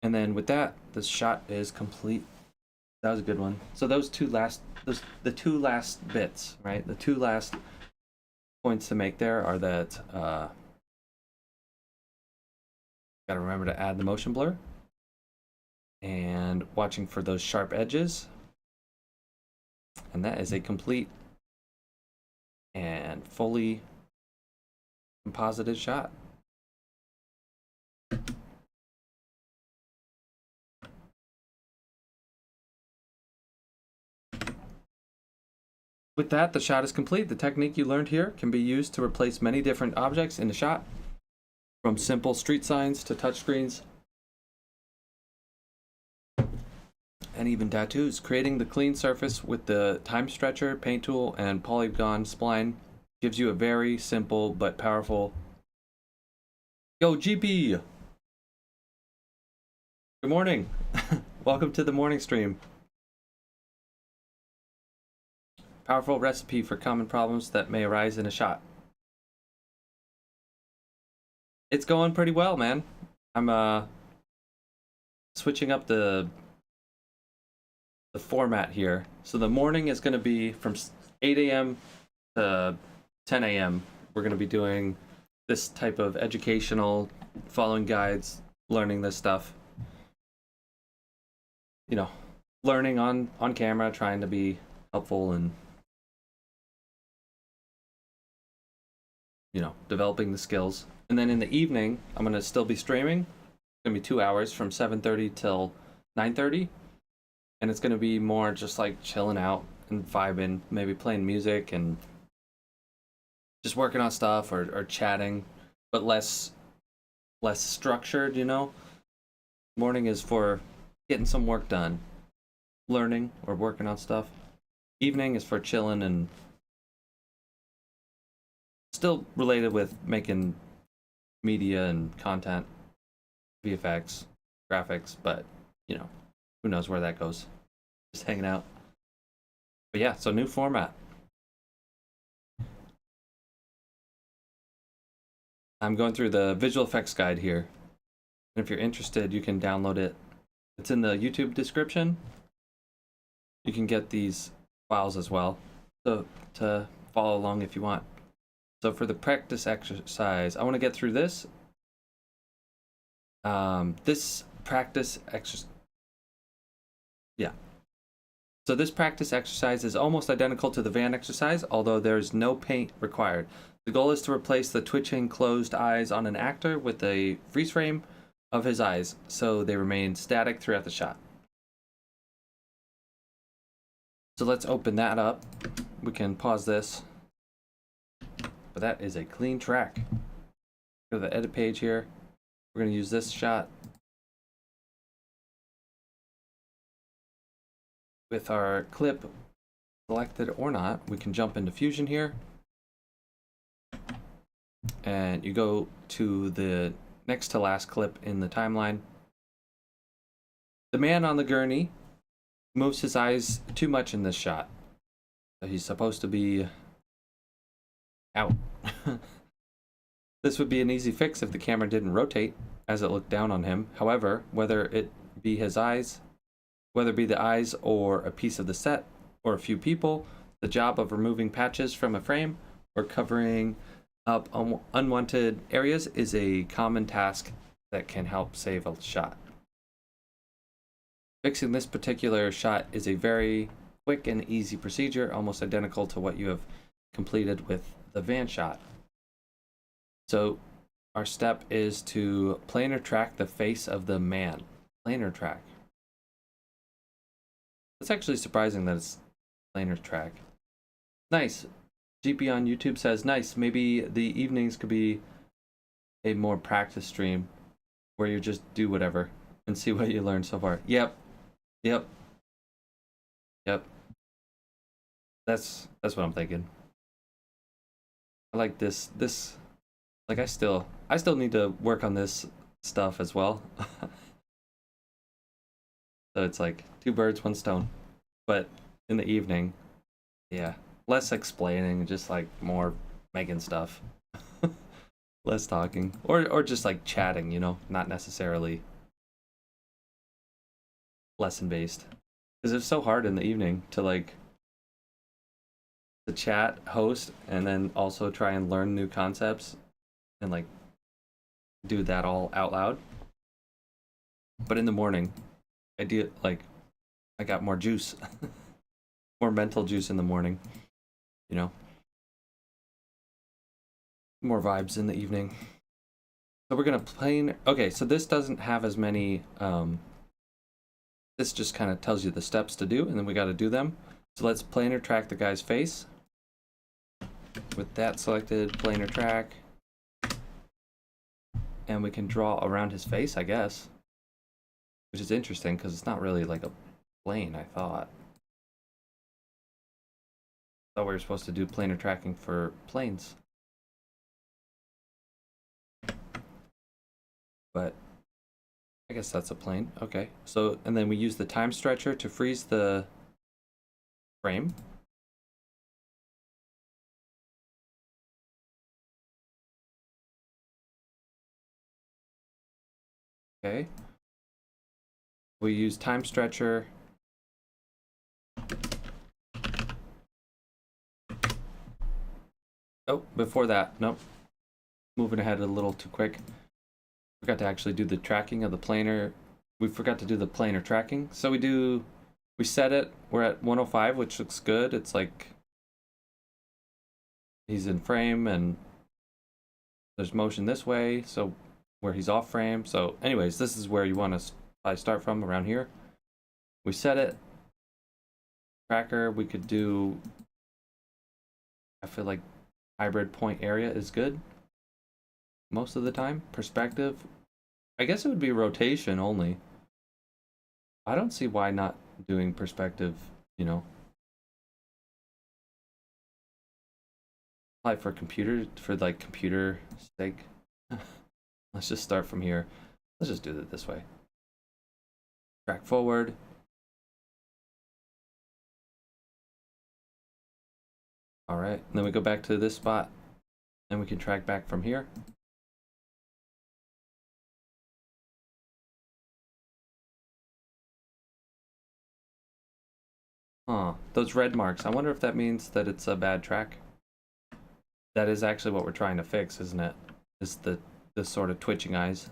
And then with that, the shot is complete. That was a good one. So the two last bits, right? The two last points to make there are that gotta remember to add the motion blur and watching for those sharp edges. And that is a complete and fully composited shot. With that, the shot is complete. The technique you learned here can be used to replace many different objects in the shot, from simple street signs to touchscreens, and even tattoos. Creating the clean surface with the time stretcher, paint tool, and polygon spline gives you a very simple but powerful Yo, GP! Good morning. Welcome to the morning stream. Powerful recipe for common problems that may arise in a shot. It's going pretty well, man. I'm switching up the format here. So the morning is going to be from 8 a.m. to 10 a.m. We're going to be doing this type of educational, following guides, learning this stuff. You know, learning on camera, trying to be helpful and, you know, developing the skills. And then in the evening, I'm going to still be streaming. It's going to be 2 hours from 7:30 till 9:30. And it's going to be more just like chilling out and vibing, maybe playing music and just working on stuff or chatting, but less structured, you know? Morning is for getting some work done, learning or working on stuff. Evening is for chilling and still related with making media and content, VFX, graphics, but, you know, who knows where that goes. Just hanging out. But yeah, so new format. I'm going through the visual effects guide here. And if you're interested, you can download it. It's in the YouTube description. You can get these files as well, so to follow along if you want. So for the practice exercise, I want to get through this. This practice exercise, yeah. So this practice exercise is almost identical to the van exercise, although there's no paint required. The goal is to replace the twitching closed eyes on an actor with a freeze frame of his eyes, so they remain static throughout the shot. So let's open that up. We can pause this. But that is a clean track. Go to the edit page here. We're going to use this shot with our clip selected or not. We can jump into Fusion here. And you go to the next to last clip in the timeline. The man on the gurney moves his eyes too much in this shot. So he's supposed to be out. This would be an easy fix if the camera didn't rotate as it looked down on him. However, whether it be the eyes or a piece of the set or a few people, the job of removing patches from a frame or covering up unwanted areas is a common task that can help save a shot. Fixing this particular shot is a very quick and easy procedure, almost identical to what you have completed with the van shot. So our step is to planar track the face of the man. Planar track. It's actually surprising that it's planar track. Nice. GP on YouTube says, nice, maybe the evenings could be a more practice stream where you just do whatever and see what you learned so far. Yep. That's what I'm thinking. I like this like I still need to work on this stuff as well. So it's like 2 birds, 1 stone. But in the evening, yeah, less explaining, just like more making stuff. Less talking. Or just like chatting, you know, not necessarily lesson based. Because it's so hard in the evening to like to chat, host, and then also try and learn new concepts and like do that all out loud. But in the morning, I got more juice. More mental juice in the morning, you know. More vibes in the evening. So we're gonna plane. Okay, so this doesn't have as many. This just kind of tells you the steps to do, and then we got to do them. So let's planar track the guy's face. With that selected, planar track, and we can draw around his face, I guess, which is interesting because it's not really like a plane. I thought we were supposed to do planar tracking for planes. but I guess that's a plane. Okay, so, and then we use the time stretcher to freeze the frame. Okay. We use time stretcher. Oh, before that, nope. Moving ahead a little too quick. Forgot to actually do the tracking of the planar. We forgot to do the planar tracking. So we set it, we're at 105, which looks good. It's like he's in frame and there's motion this way, so where he's off frame. So anyways, this is where you want to probably start from, around here. We set it. Tracker, we could do, I feel like hybrid point area is good most of the time. Perspective, I guess it would be rotation only. I don't see why not doing perspective, you know. Like for computer, for like computer sake. Let's just start from here. Let's just do it this way. Track forward. All right, and then we go back to this spot and we can track back from here. Huh, those red marks. I wonder if that means that it's a bad track. That is actually what we're trying to fix, isn't it? Is the sort of twitching eyes.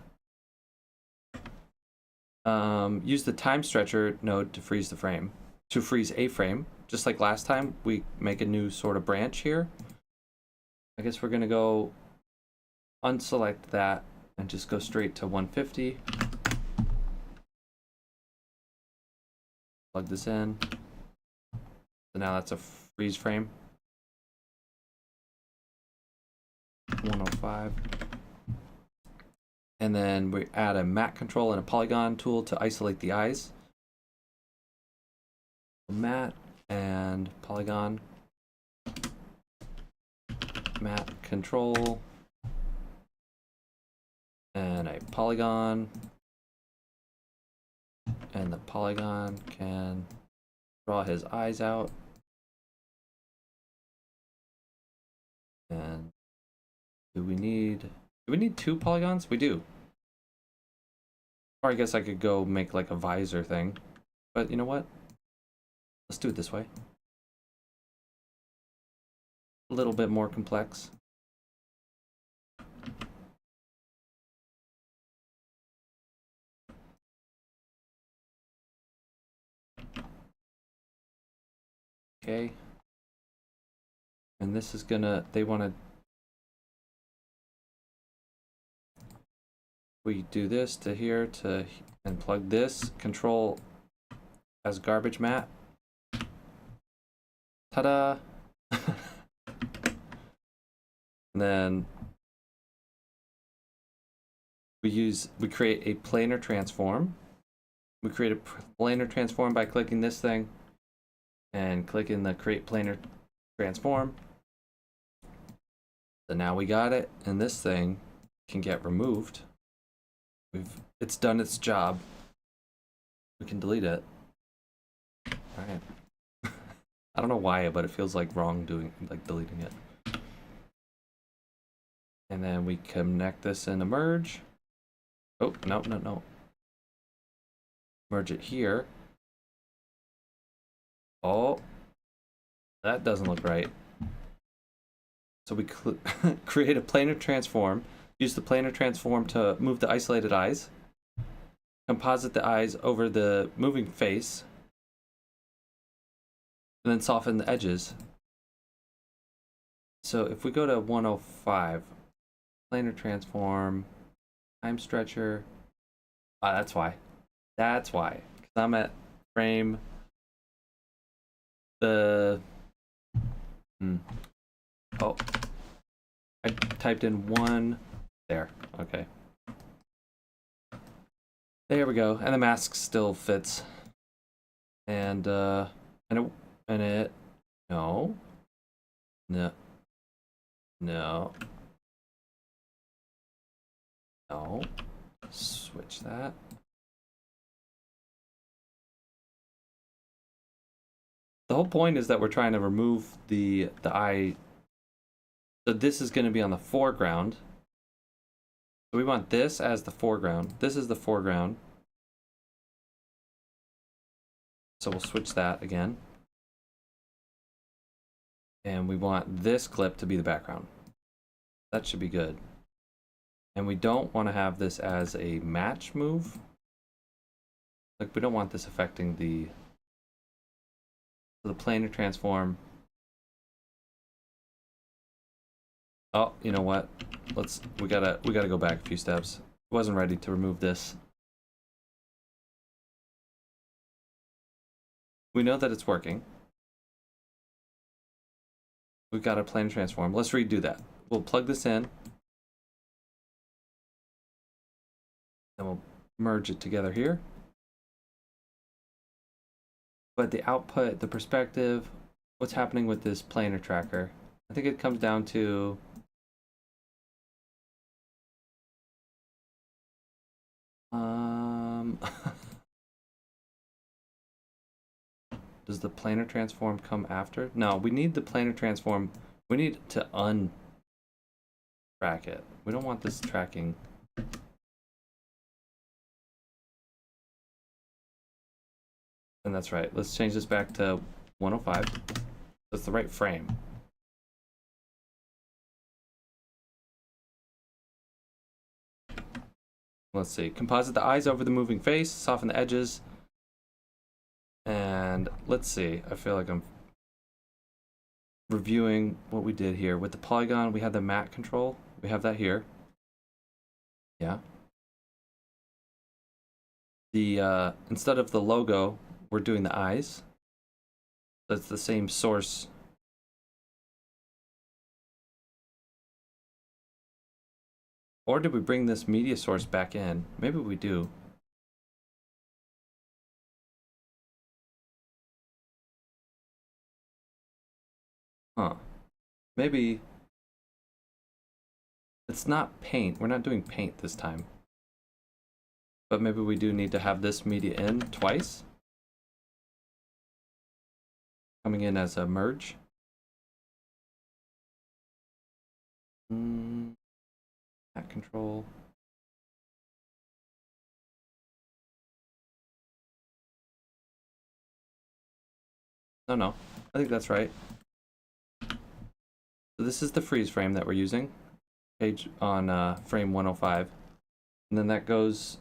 Use the time stretcher node to freeze the frame. To freeze a frame. Just like last time, we make a new sort of branch here. I guess we're gonna go unselect that and just go straight to 150. Plug this in. So now that's a freeze frame. 105. And then we add a matte control and a polygon tool to isolate the eyes. Matte and polygon. Matte control. And a polygon. And the polygon can draw his eyes out. And do we need two polygons? We do. Or I guess I could go make like a visor thing. But you know what? Let's do it this way. A little bit more complex. Okay. And this is gonna, they want to, we do this to here to, and plug this control as garbage matte. Ta-da! And then we create a planar transform. We create a planar transform by clicking this thing and clicking the create planar transform. So now we got it, and this thing can get removed. It's done its job. We can delete it. All right. I don't know why, but it feels like wrong deleting it. And then we connect this in a merge. Oh, no. Merge it here. Oh, that doesn't look right. So we create a planar transform. Use the planar transform to move the isolated eyes. Composite the eyes over the moving face. And then soften the edges. So if we go to 105, planar transform, time stretcher. Ah, that's why. That's why. Because I'm at frame. Oh, I typed in 1 there. Okay. There we go. And the mask still fits. And no. switch that. The whole point is that we're trying to remove the eye. So this is going to be on the foreground. So we want this as the foreground. This is the foreground. So we'll switch that again. And we want this clip to be the background. That should be good. And we don't want to have this as a match move. Like, we don't want this affecting the planar transform. Oh, you know what? We gotta go back a few steps. I wasn't ready to remove this. We know that it's working. We've got a planar transform. Let's redo that. We'll plug this in. And we'll merge it together here. But the output, the perspective, what's happening with this planar tracker? I think it comes down to does the planar transform come after? No, we need the planar transform. We need to untrack it. We don't want this tracking. And that's right. Let's change this back to 105. That's the right frame. Let's see. Composite the eyes over the moving face, soften the edges. And let's see. I feel like I'm reviewing what we did here. With the polygon, we had the matte control. We have that here. Yeah. The instead of the logo, we're doing the eyes. That's the same source. Or did we bring this media source back in? Maybe we do. Huh. Maybe it's not paint. We're not doing paint this time. But maybe we do need to have this media in twice. Coming in as a merge. That control. No, I think that's right. So this is the freeze frame that we're using. Page on frame 105. And then that goes.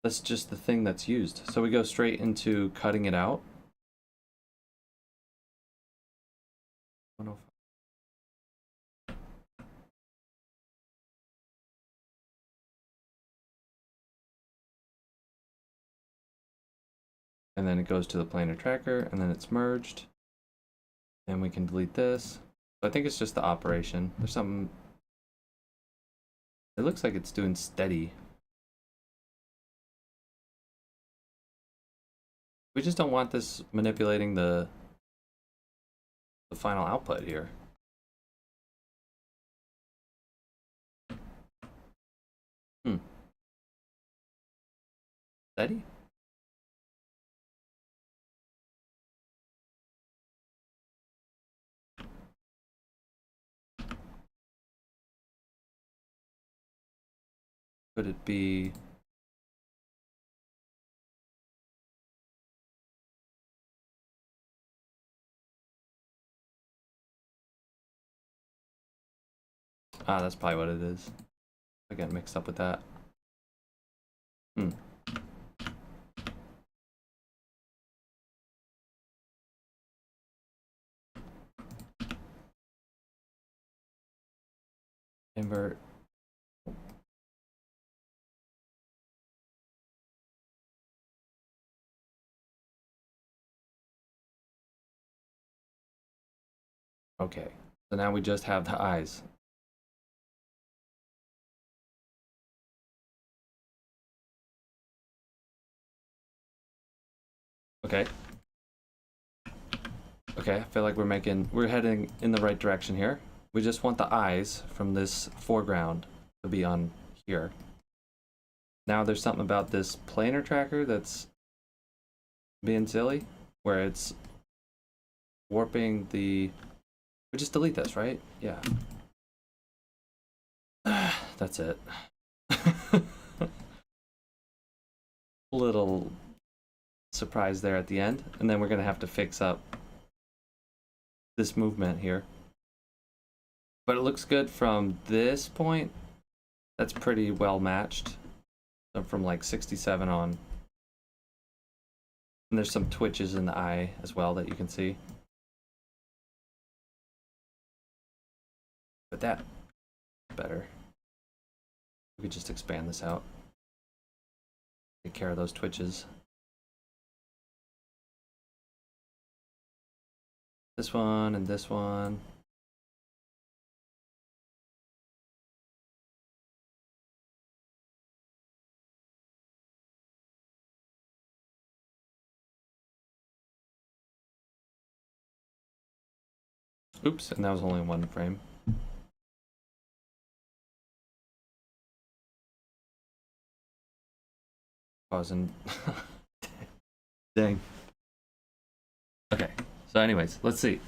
That's just the thing that's used. So we go straight into cutting it out. 105. And then it goes to the planar tracker, and then it's merged. And we can delete this. So I think it's just the operation. There's something. It looks like it's doing steady. We just don't want this manipulating the final output here. Steady? Could it be? Ah, that's probably what it is. I get mixed up with that. Invert. Okay, so now we just have the eyes. Okay. Okay, I feel like we're heading in the right direction here. We just want the eyes from this foreground. to be on here. Now there's something about this planar tracker that's being silly, where it's warping the... We just delete this, right? Yeah. That's it. Little surprise there at the end, and then we're gonna have to fix up this movement here. But it looks good from this point. That's pretty well matched. So from like 67 on. And there's some twitches in the eye as well that you can see. But that better. We could just expand this out. Take care of those twitches. This one and this one. Oops, and that was only one frame. Pausing. Dang. Okay, so anyways, let's see.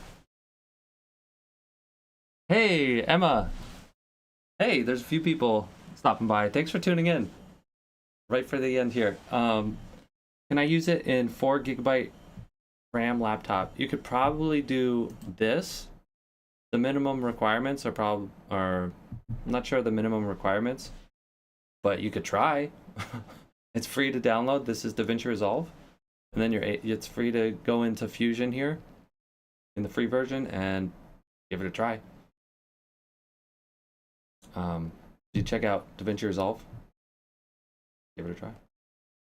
Hey, Emma. Hey, there's a few people stopping by. Thanks for tuning in. Right for the end here. Can I use it in 4GB RAM laptop? You could probably do this. The minimum requirements are I'm not sure the minimum requirements, but you could try. It's free to download. This is DaVinci Resolve, and then it's free to go into Fusion here in the free version and give it a try. You check out DaVinci Resolve. Give it a try.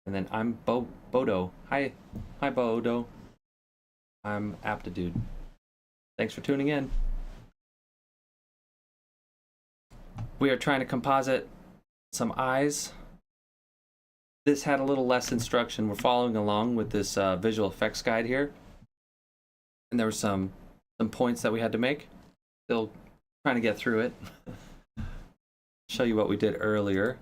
And then I'm Bodo. Hi Bodo. I'm Aptitude. Thanks for tuning in. We are trying to composite some eyes. This had a little less instruction. We're following along with this visual effects guide here. And there were some points that we had to make. Still trying to get through it. Show you what we did earlier.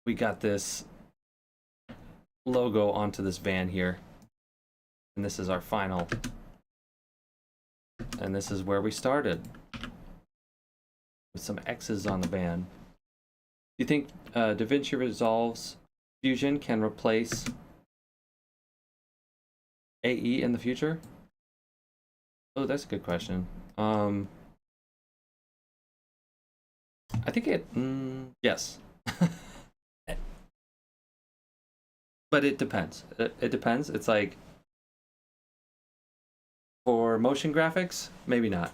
We got this logo onto this van here. And this is our final. And this is where we started. With some X's on the van. Do you think DaVinci Resolve's Fusion can replace AE in the future? Oh, that's a good question. I think yes. But it depends. It depends. It's like, for motion graphics, maybe not.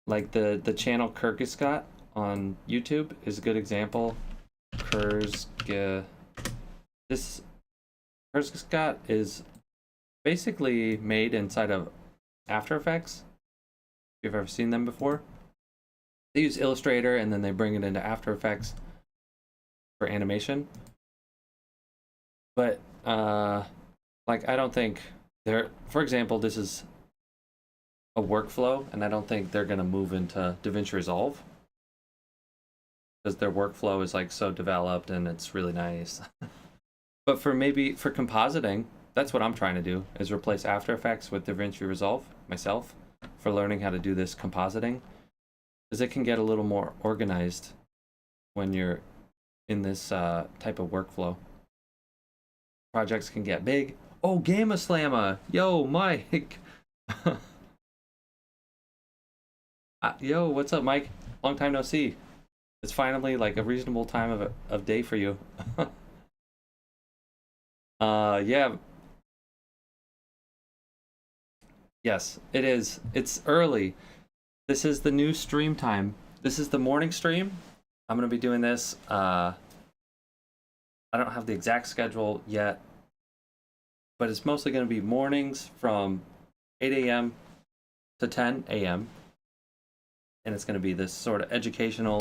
Like the channel Kyrgyzstat on YouTube is a good example. Kyrgyzstat is basically made inside of After Effects. If you've ever seen them before. They use Illustrator and then they bring it into After Effects for animation. But like, I don't think for example, this is a workflow, and I don't think they're going to move into DaVinci Resolve because their workflow is like so developed and it's really nice. But for compositing, that's what I'm trying to do, is replace After Effects with DaVinci Resolve myself for learning how to do this compositing, because it can get a little more organized when you're in this type of workflow. Projects can get big. Oh, Gamma Slamma! Yo, Mike! Yo, what's up, Mike? Long time no see. It's finally like a reasonable time of day for you. Yeah. Yes, it is. It's early. This is the new stream time. This is the morning stream. I'm gonna be doing this. I don't have the exact schedule yet, but it's mostly gonna be mornings from 8 a.m. to 10 a.m. And it's going to be this sort of educational,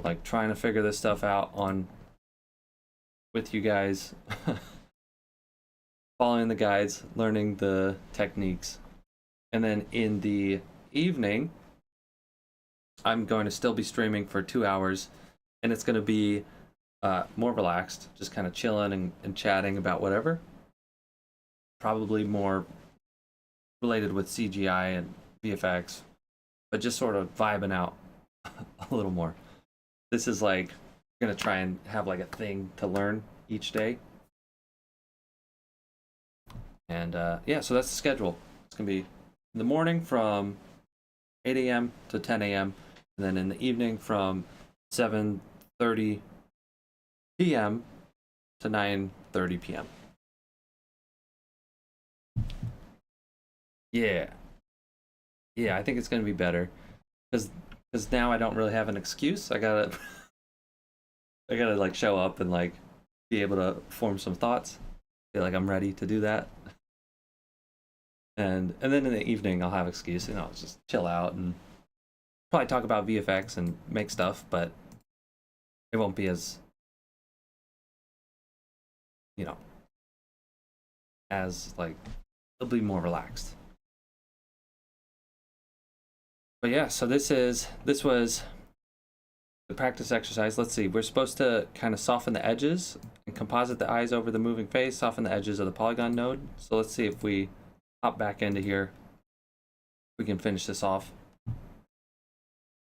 like trying to figure this stuff out with you guys, following the guides, learning the techniques. And then in the evening, I'm going to still be streaming for 2 hours, and it's going to be more relaxed, just kind of chilling and chatting about whatever. Probably more related with CGI and VFX, but just sort of vibing out a little more. This is like gonna try and have like a thing to learn each day. And yeah, so that's the schedule. It's gonna be in the morning from 8 a.m. to 10 a.m. and then in the evening from 7:30 p.m. to 9:30 p.m. Yeah. Yeah, I think it's gonna be better because now I don't really have an excuse. I gotta like show up and like be able to form some thoughts. Feel like I'm ready to do that. And then in the evening I'll have excuse, I'll just chill out and probably talk about VFX and make stuff, but it won't be as you know as like it'll be more relaxed. But yeah, so this was the practice exercise. Let's see, we're supposed to kind of soften the edges and composite the eyes over the moving face, soften the edges of the polygon node. So let's see if we hop back into here, we can finish this off.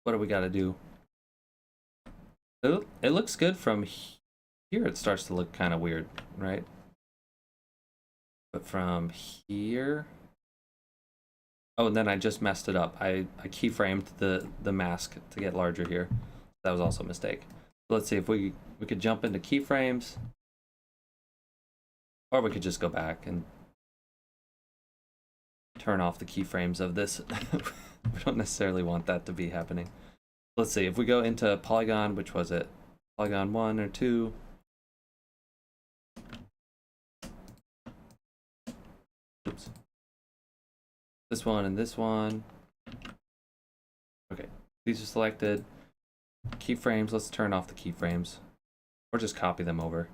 What do we got to do? It looks good from here. It starts to look kind of weird, right? But from here, oh, and then I just messed it up. I keyframed the mask to get larger here. That was also a mistake. So let's see if we could jump into keyframes, or we could just go back and turn off the keyframes of this. We don't necessarily want that to be happening. Let's see if we go into polygon, which was it? Polygon 1 or 2. Oops. This one and this one. Okay, these are selected. Keyframes, let's turn off the keyframes. Or just copy them over.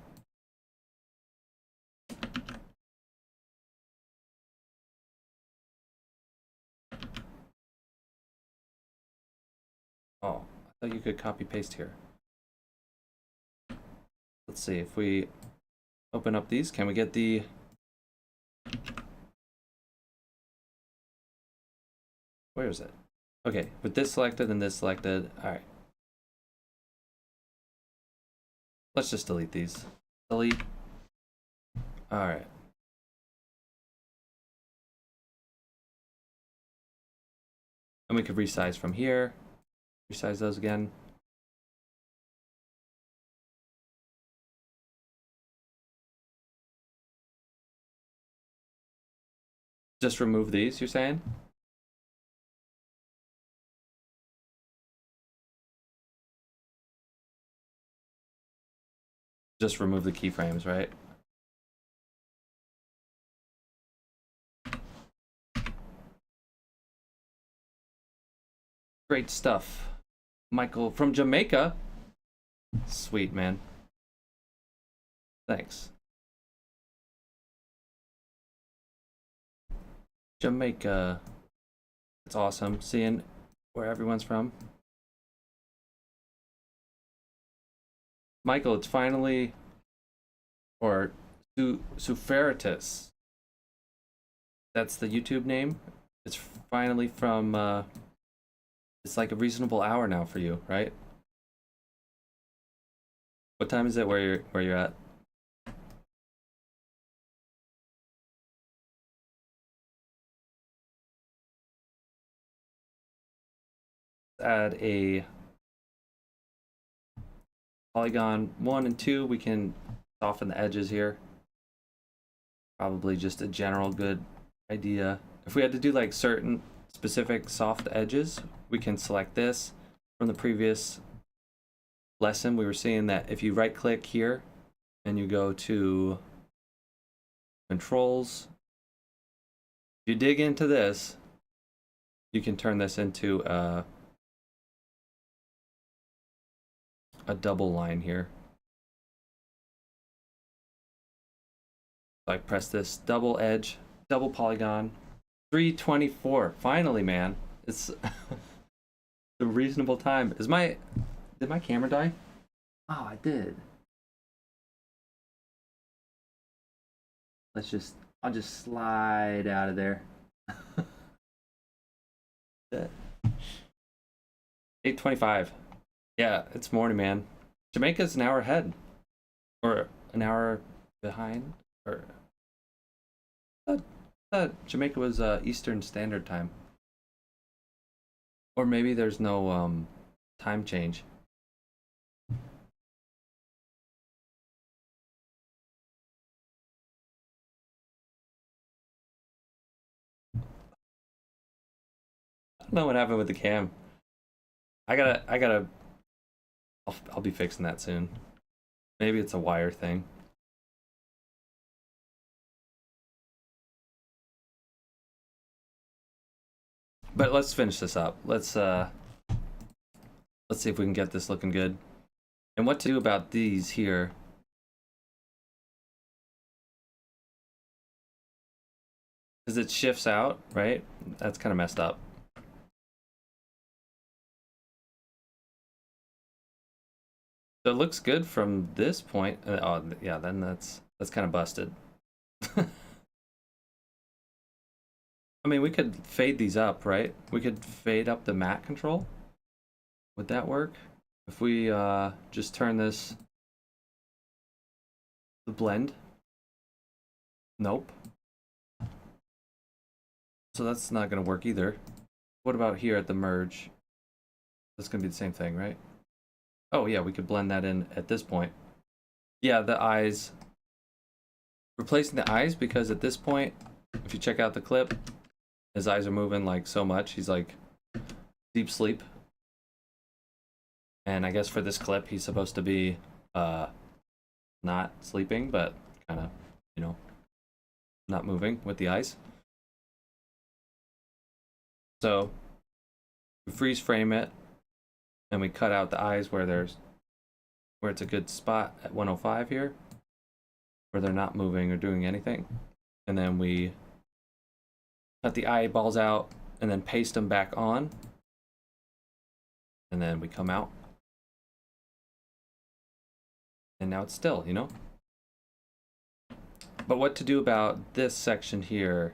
Oh, I thought you could copy paste here. Let's see if we open up these, can we get the where is it? Okay, with this selected and this selected. All right. Let's just delete these. Delete. All right. And we could resize from here. Resize those again. Just remove these, you're saying? Just remove the keyframes, right? Great stuff. Michael from Jamaica. Sweet, man. Thanks. Jamaica. It's awesome seeing where everyone's from. Michael, it's finally, or Suferitus. That's the YouTube name. It's finally from, it's like a reasonable hour now for you, right? What time is it where you're at? Add a polygon 1 and 2. We can soften the edges here. Probably just a general good idea. If we had to do like certain specific soft edges, we can select this. From the previous lesson, we were seeing that if you right click here and you go to controls, if you dig into this, you can turn this into a double line here. So I press this double edge, double polygon, 3:24. Finally, man. It's a reasonable time. Did my camera die? Oh, I did. I'll just slide out of there. 8:25. Yeah, it's morning, man. Jamaica's an hour ahead. Or an hour behind. Or Jamaica was Eastern Standard Time. Or maybe there's no time change. I don't know what happened with the cam. I'll be fixing that soon. Maybe it's a wire thing. But let's finish this up. Let's see if we can get this looking good. And what to do about these here. Because it shifts out, right? That's kind of messed up. So it looks good from this point. Oh, yeah, then that's kind of busted. I mean, we could fade these up, right? We could fade up the matte control. Would that work? If we just turn this the blend. Nope. So that's not gonna work either. What about here at the merge? That's gonna be the same thing, right? Oh yeah, we could blend that in at this point. Yeah, the eyes. Replacing the eyes because at this point, if you check out the clip, his eyes are moving like so much. He's like deep sleep. And I guess for this clip, he's supposed to be not sleeping, but kind of, you know, not moving with the eyes. So we freeze frame it and we cut out the eyes where it's a good spot at 105 here, where they're not moving or doing anything. And then we cut the eyeballs out and then paste them back on. And then we come out. And now it's still, you know? But what to do about this section here?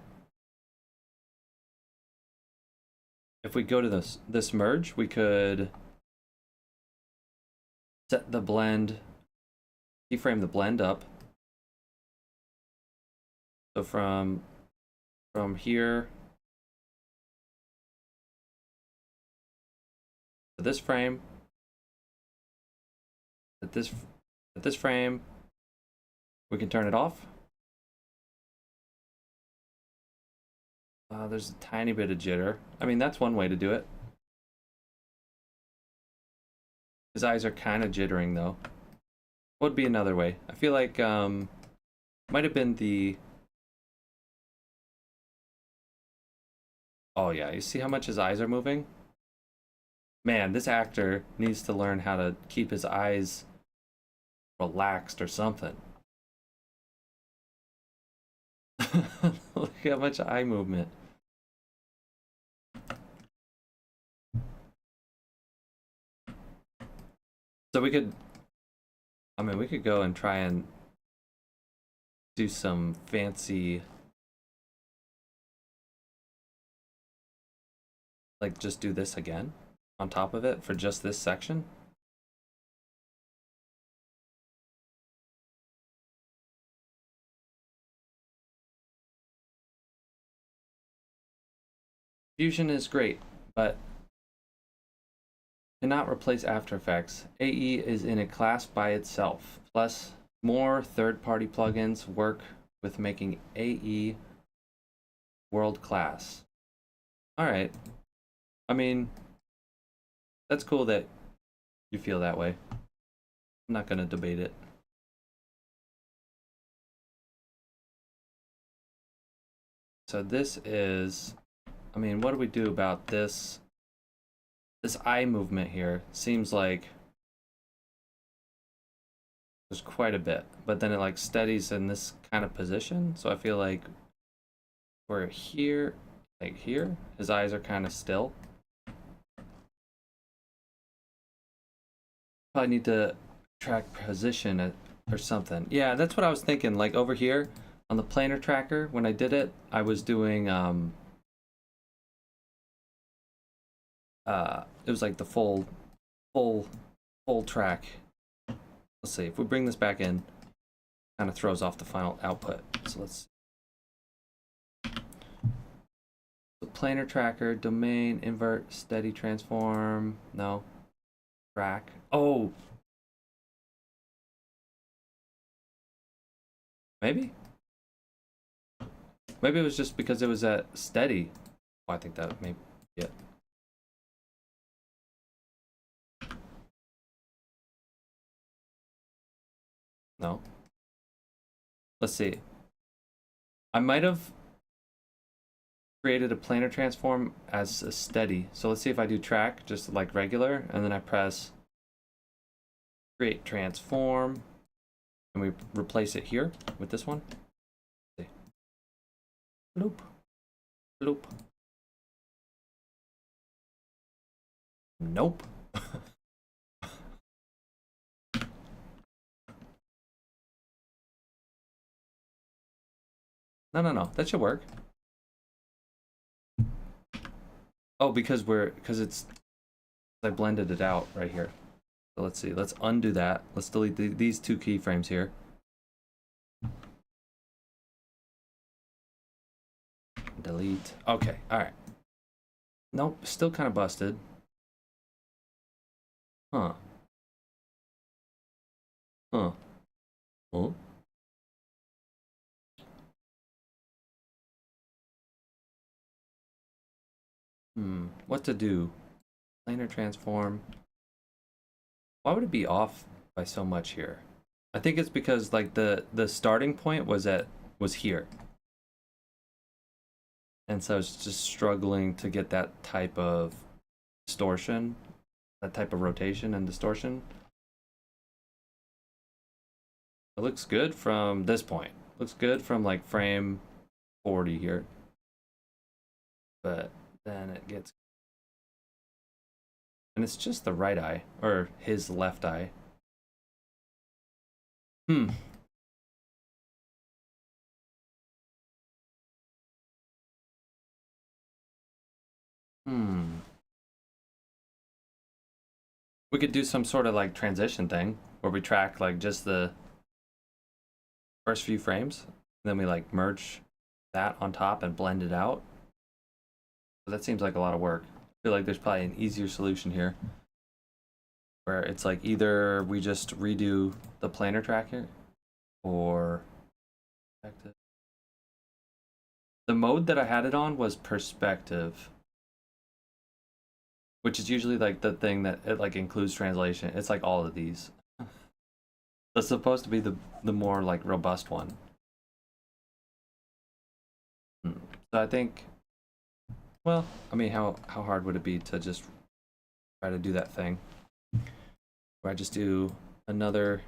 If we go to this merge, we could set the blend, keyframe the blend up. So from here to this frame, at this frame, we can turn it off. There's a tiny bit of jitter. I mean, that's one way to do it. His eyes are kind of jittering though. What would be another way? I feel like might have been the. Oh yeah, you see how much his eyes are moving? Man, this actor needs to learn how to keep his eyes relaxed or something. Look how much eye movement. So we could go and try and do some fancy, like just do this again on top of it for just this section. Fusion is great, but cannot replace After Effects. AE is in a class by itself. Plus, more third-party plugins work with making AE world-class. Alright. I mean, that's cool that you feel that way. I'm not gonna debate it. So this is... I mean, what do we do about this? This eye movement here seems like there's quite a bit, but then it like steadies in this kind of position. So I feel like we're here, Like here, his eyes are kind of still. Probably need to track position or something. Yeah, that's what I was thinking. Like over here on the planar tracker, when I did it, I was doing it was like the full track. Let's see if we bring this back in, kind of throws off the final output. So let's the planar tracker, domain, invert, steady transform. No, track. Oh, maybe it was just because it was at steady. Oh, I think that may be it. No. Let's see. I might have created a planar transform as a steady. So let's see if I do track just like regular, and then I press create transform, and we replace it here with this one. Let's see. Bloop. Bloop. Nope. No. That should work. Oh, because it's I blended it out right here. So let's see. Let's undo that. Let's delete these two keyframes here. Delete. Okay. All right. Nope. Still kind of busted. Huh. Huh. Oh. What to do? Planar transform. Why would it be off by so much here? I think it's because like the starting point was here. And so it's just struggling to get that type of distortion, that type of rotation and distortion. It looks good from this point. Looks good from like frame 40 here. But then it gets, and it's just the right eye, or his left eye. We could do some sort of like transition thing where we track like just the first few frames, and then we like merge that on top and blend it out. But that seems like a lot of work. I feel like there's probably an easier solution here where it's like either we just redo the planar tracker or the mode that I had it on was perspective, which is usually like the thing that it like includes translation. It's like all of these. That's supposed to be the more like robust one. So I think, well, I mean, how hard would it be to just try to do that thing? Where I just do another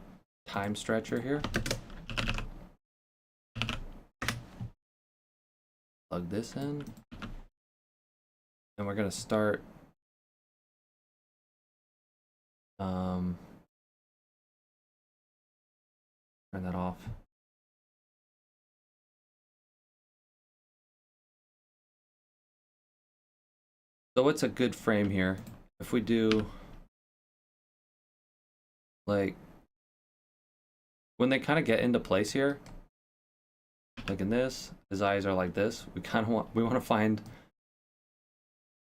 time stretcher here. Plug this in. And we're gonna start turn that off. So what's a good frame here? If we do like when they kind of get into place here, like in this, his eyes are like this. We kind of want to find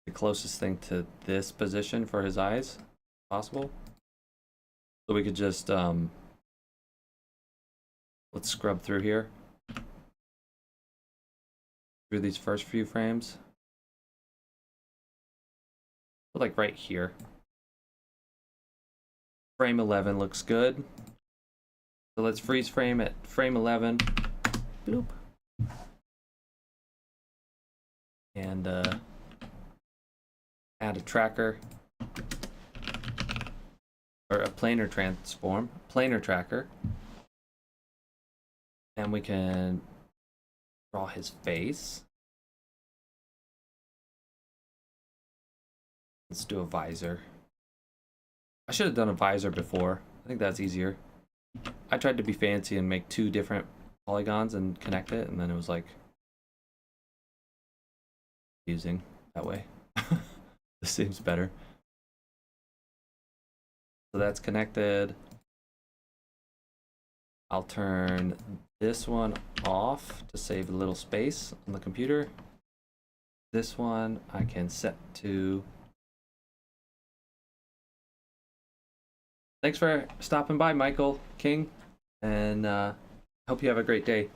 the closest thing to this position for his eyes possible. So we could just let's scrub through here through these first few frames. Like right here. Frame 11 looks good. So let's freeze frame at frame 11. Bloop. And add a tracker. Or a planar transform. Planar tracker. And we can draw his face. Let's do a visor. I should have done a visor before. I think that's easier. I tried to be fancy and make 2 different polygons and connect it, and then it was like confusing that way. This seems better. So that's connected. I'll turn this one off to save a little space on the computer. This one I can set to... Thanks for stopping by, Michael King, and hope you have a great day.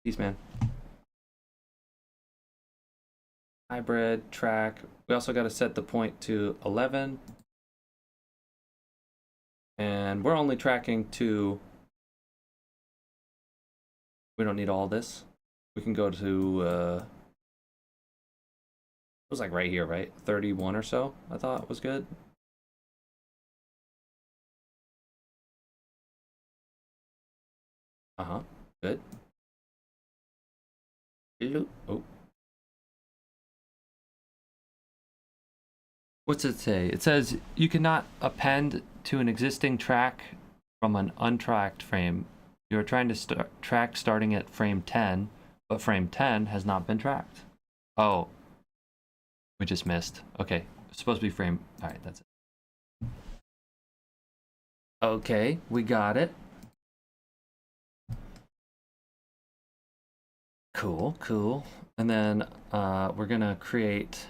Peace, man. Hybrid, track. We also got to set the point to 11. And we're only tracking to... We don't need all this. We can go to... it was like right here, right? 31 or so, I thought was good. Good. Oh. What's it say? It says you cannot append to an existing track from an untracked frame. You are trying to track starting at frame 10, but frame 10 has not been tracked. Oh, we just missed. Okay, it's supposed to be frame. All right, that's it. Okay, we got it. Cool, cool. And then we're gonna create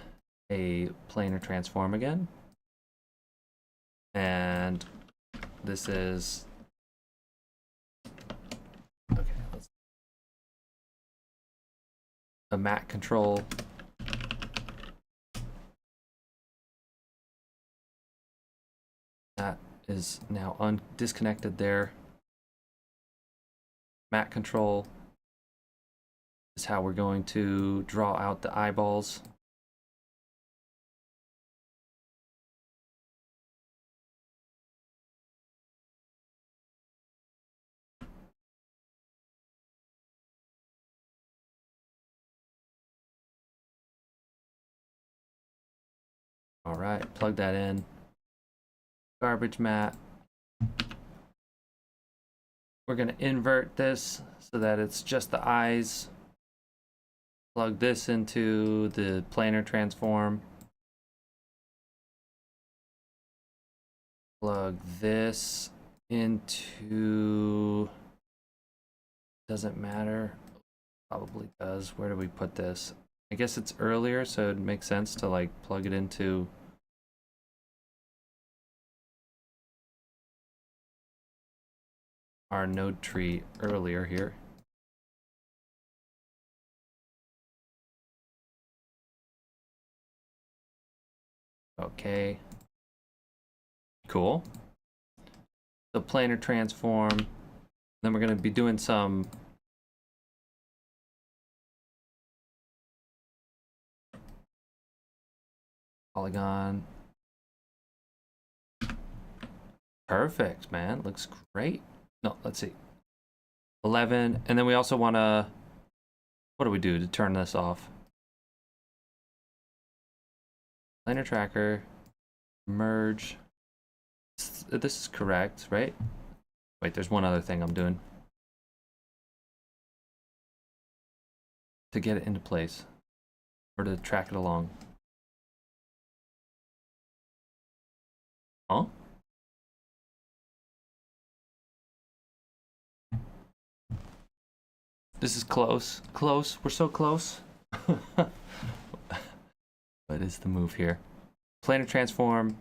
a planar transform again. And this is... Okay, let's... A mat control. That is now disconnected there. Mat control is how we're going to draw out the eyeballs. All right, plug that in. Garbage mat. We're gonna invert this so that it's just the eyes. Plug this into the planar transform. Plug this into... Doesn't matter. Probably does. Where do we put this? I guess it's earlier, so it makes sense to like plug it into... our node tree earlier here. Okay. Cool. The planar transform. Then we're going to be doing some polygon. Perfect, man. Looks great. No, let's see. 11. And then we also want to... What do we do to turn this off? Planar tracker. Merge. This is correct, right? Wait, there's one other thing I'm doing. To get it into place. Or to track it along. Huh? This is close. Close. We're so close. What is the move here? Planar transform.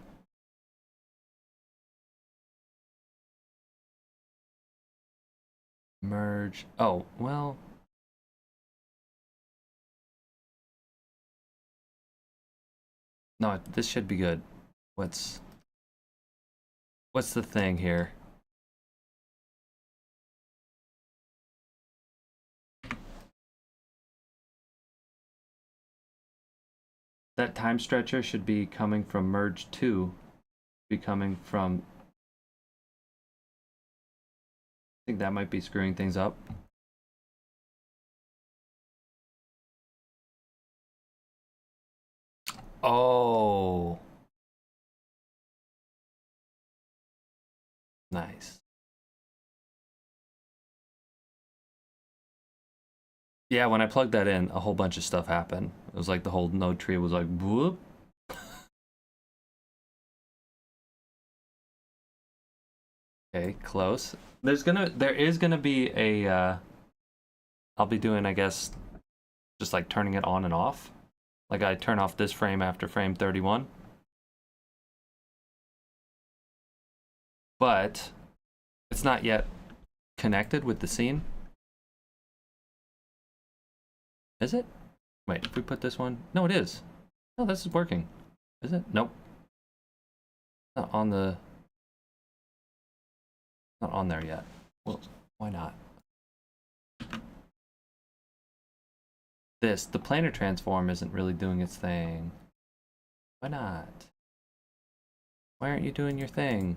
Merge. Oh, well. No, this should be good. What's the thing here? That time stretcher should be coming from merge 2. Be coming from... I think that might be screwing things up. Oh. Nice. Yeah, when I plugged that in, a whole bunch of stuff happened. It was like the whole node tree was like, whoop. Okay, close. There is gonna be a, I'll be doing, I guess, just like turning it on and off. Like I turn off this frame after frame 31. But it's not yet connected with the scene. Is it? Wait, if we put this one, no, it is. No, this is working. Is it? Nope. Not on the, not on there yet. Well, why not? The planar transform isn't really doing its thing. Why not? Why aren't you doing your thing?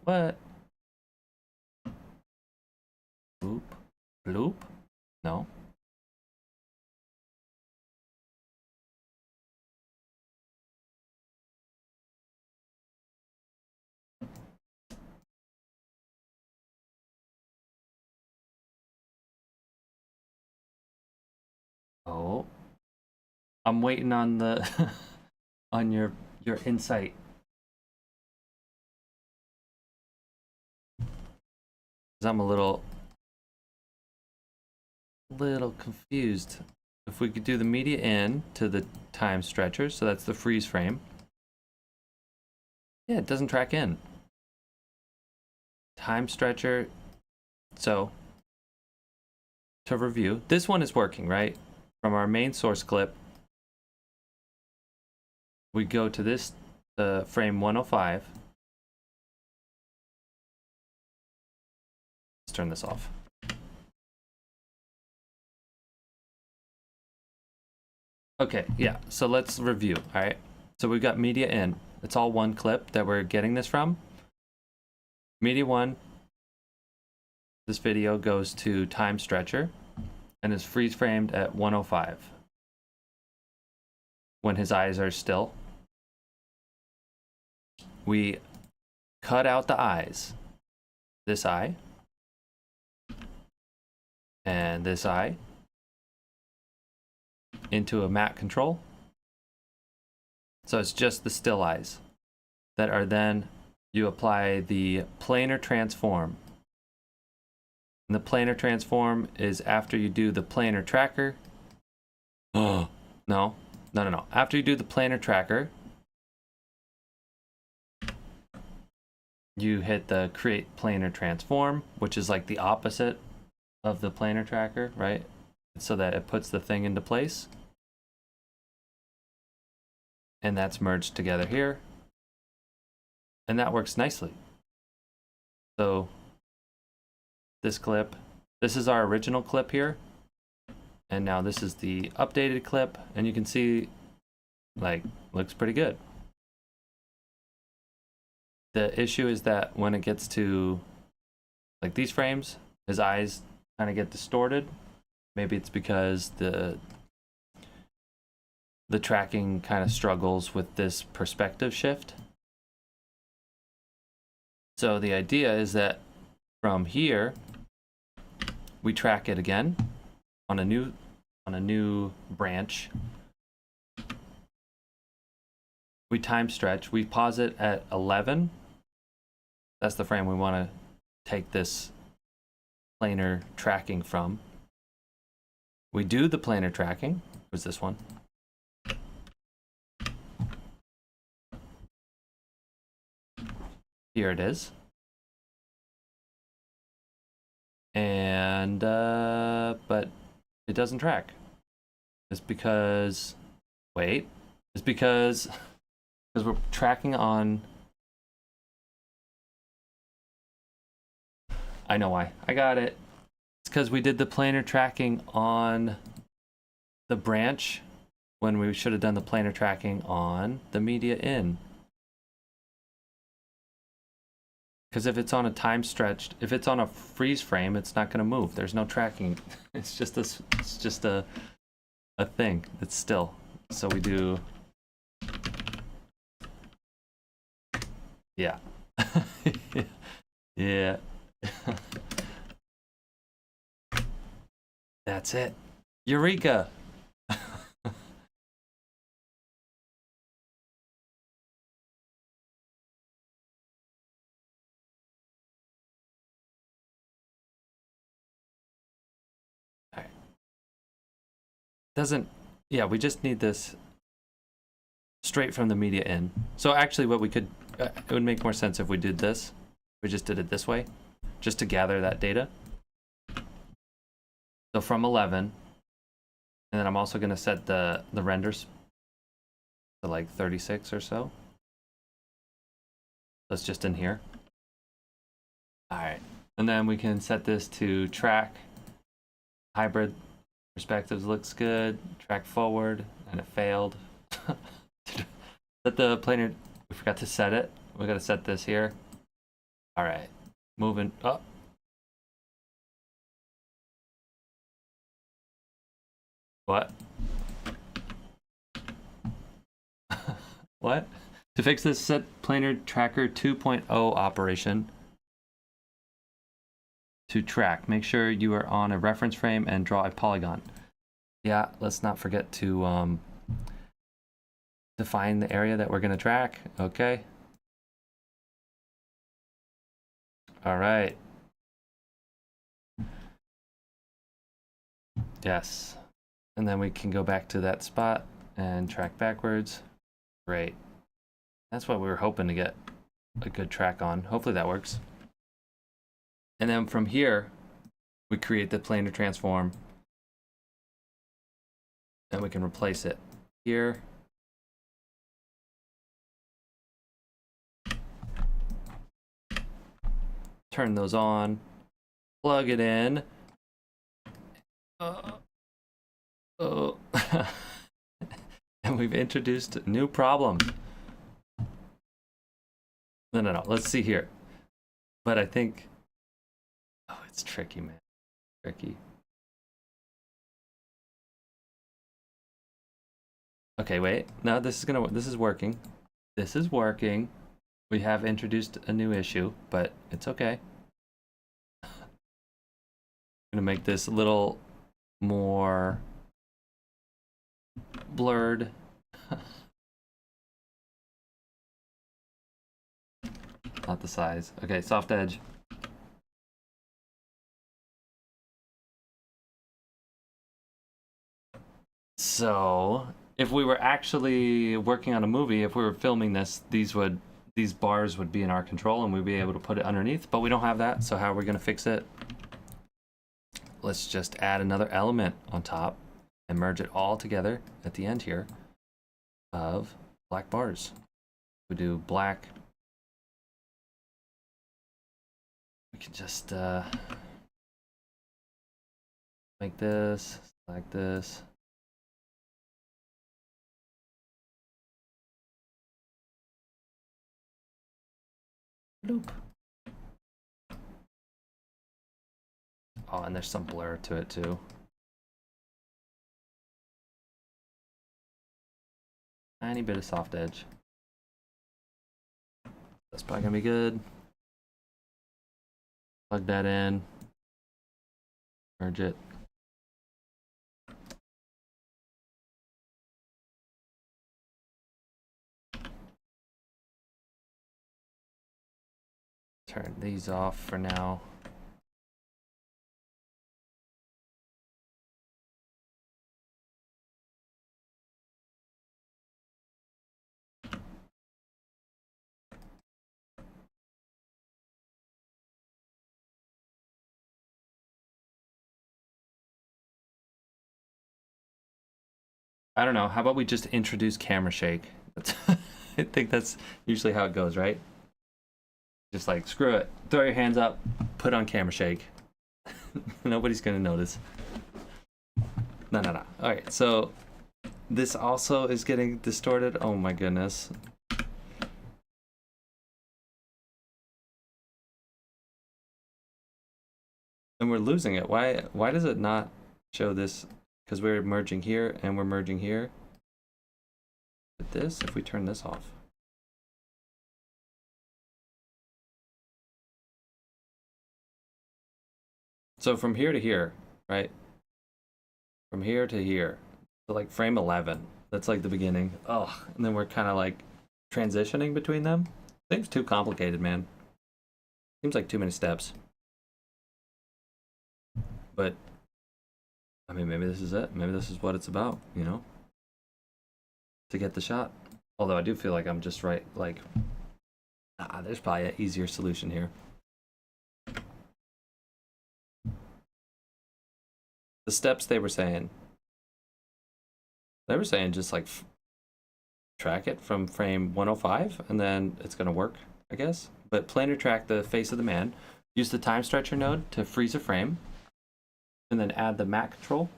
What? Bloop? Bloop? No. Oh. I'm waiting on the on your insight. 'Cause I'm a little confused. If we could do the media in to the time stretcher, so that's the freeze frame. Yeah, it doesn't track in. Time stretcher. So to review, this one is working, right? From our main source clip, we go to this frame 105. Let's turn this off. Okay, yeah, so let's review, all right? So we've got media in. It's all one clip that we're getting this from. Media 1, this video goes to time stretcher and is freeze framed at 105 when his eyes are still. We cut out the eyes, this eye and this eye, into a matte control. So it's just the still eyes that are then, you apply the planar transform. And the planar transform is after you do the planar tracker. Oh, no. After you do the planar tracker, you hit the create planar transform, which is like the opposite of the planar tracker, right? So that it puts the thing into place. And that's merged together here. And that works nicely. So this clip, this is our original clip here. And now this is the updated clip. And you can see, like, looks pretty good. The issue is that when it gets to like these frames, his eyes kind of get distorted. Maybe it's because the tracking kind of struggles with this perspective shift. So the idea is that from here, we track it again on a new branch. We time stretch, we pause it at 11. That's the frame we want to take this planar tracking from. We do the planar tracking. Where's this one? Here it is. And, but it doesn't track. It's because, wait, it's because we're tracking on, I know why, I got it. It's because we did the planar tracking on the branch when we should have done the planar tracking on the media in. Because if it's on a time stretched, if it's on a freeze frame, it's not going to move. There's no tracking. It's just a thing. It's still. So we do Yeah. Yeah. That's it. Eureka! Alright. Doesn't, yeah, we just need this straight from the media in. So actually what we could, it would make more sense if we did this. We just did it this way, just to gather that data. So from 11, and then I'm also going to set the renders to like 36 or so. That's just in here. All right, and then we can set this to track. Hybrid perspectives looks good. Track forward, and it failed. Set the planar, we forgot to set it. We got to set this here. All right, moving up. What? What? To fix this, set planar tracker 2.0 operation to track. Make sure you are on a reference frame and draw a polygon. Yeah, let's not forget to define the area that we're going to track. Okay. All right. Yes. And then we can go back to that spot and track backwards. Great. That's what we were hoping to get a good track on. Hopefully that works. And then from here, we create the planar transform. And we can replace it here. Turn those on. Plug it in. Oh. And we've introduced new problems. No. Let's see here. But I think, oh, it's tricky, man. Tricky. Okay, wait. No, this is working. This is working. We have introduced a new issue, but it's okay. I'm gonna make this a little more blurred. Not the size. Okay, soft edge. So, if we were actually working on a movie, if we were filming this, these bars would be in our control and we'd be able to put it underneath, but we don't have that, so how are we gonna fix it? Let's just add another element on top and merge it all together at the end here of black bars. We do black. We can just make this like this. Loop. Oh, and there's some blur to it too. Tiny bit of soft edge. That's probably gonna be good. Plug that in. Merge it. Turn these off for now. I don't know. How about we just introduce camera shake? I think that's usually how it goes, right? Just like, screw it. Throw your hands up, put on camera shake. Nobody's gonna notice. No. All right, so this also is getting distorted. Oh my goodness. And we're losing it. Why does it not show this? Because we're merging here and we're merging here. But this, if we turn this off. So from here to here, right? From here to here, so like frame 11. That's like the beginning. Oh, and then we're kind of like transitioning between them. Seems too complicated, man. Seems like too many steps. But I mean, maybe this is it. Maybe this is what it's about, you know? To get the shot. Although I do feel like I'm just right, like, there's probably an easier solution here. The steps they were saying just like track it from frame 105 and then it's gonna work, I guess. But planar track the face of the man. Use the time stretcher node to freeze a frame. And then add the matte control.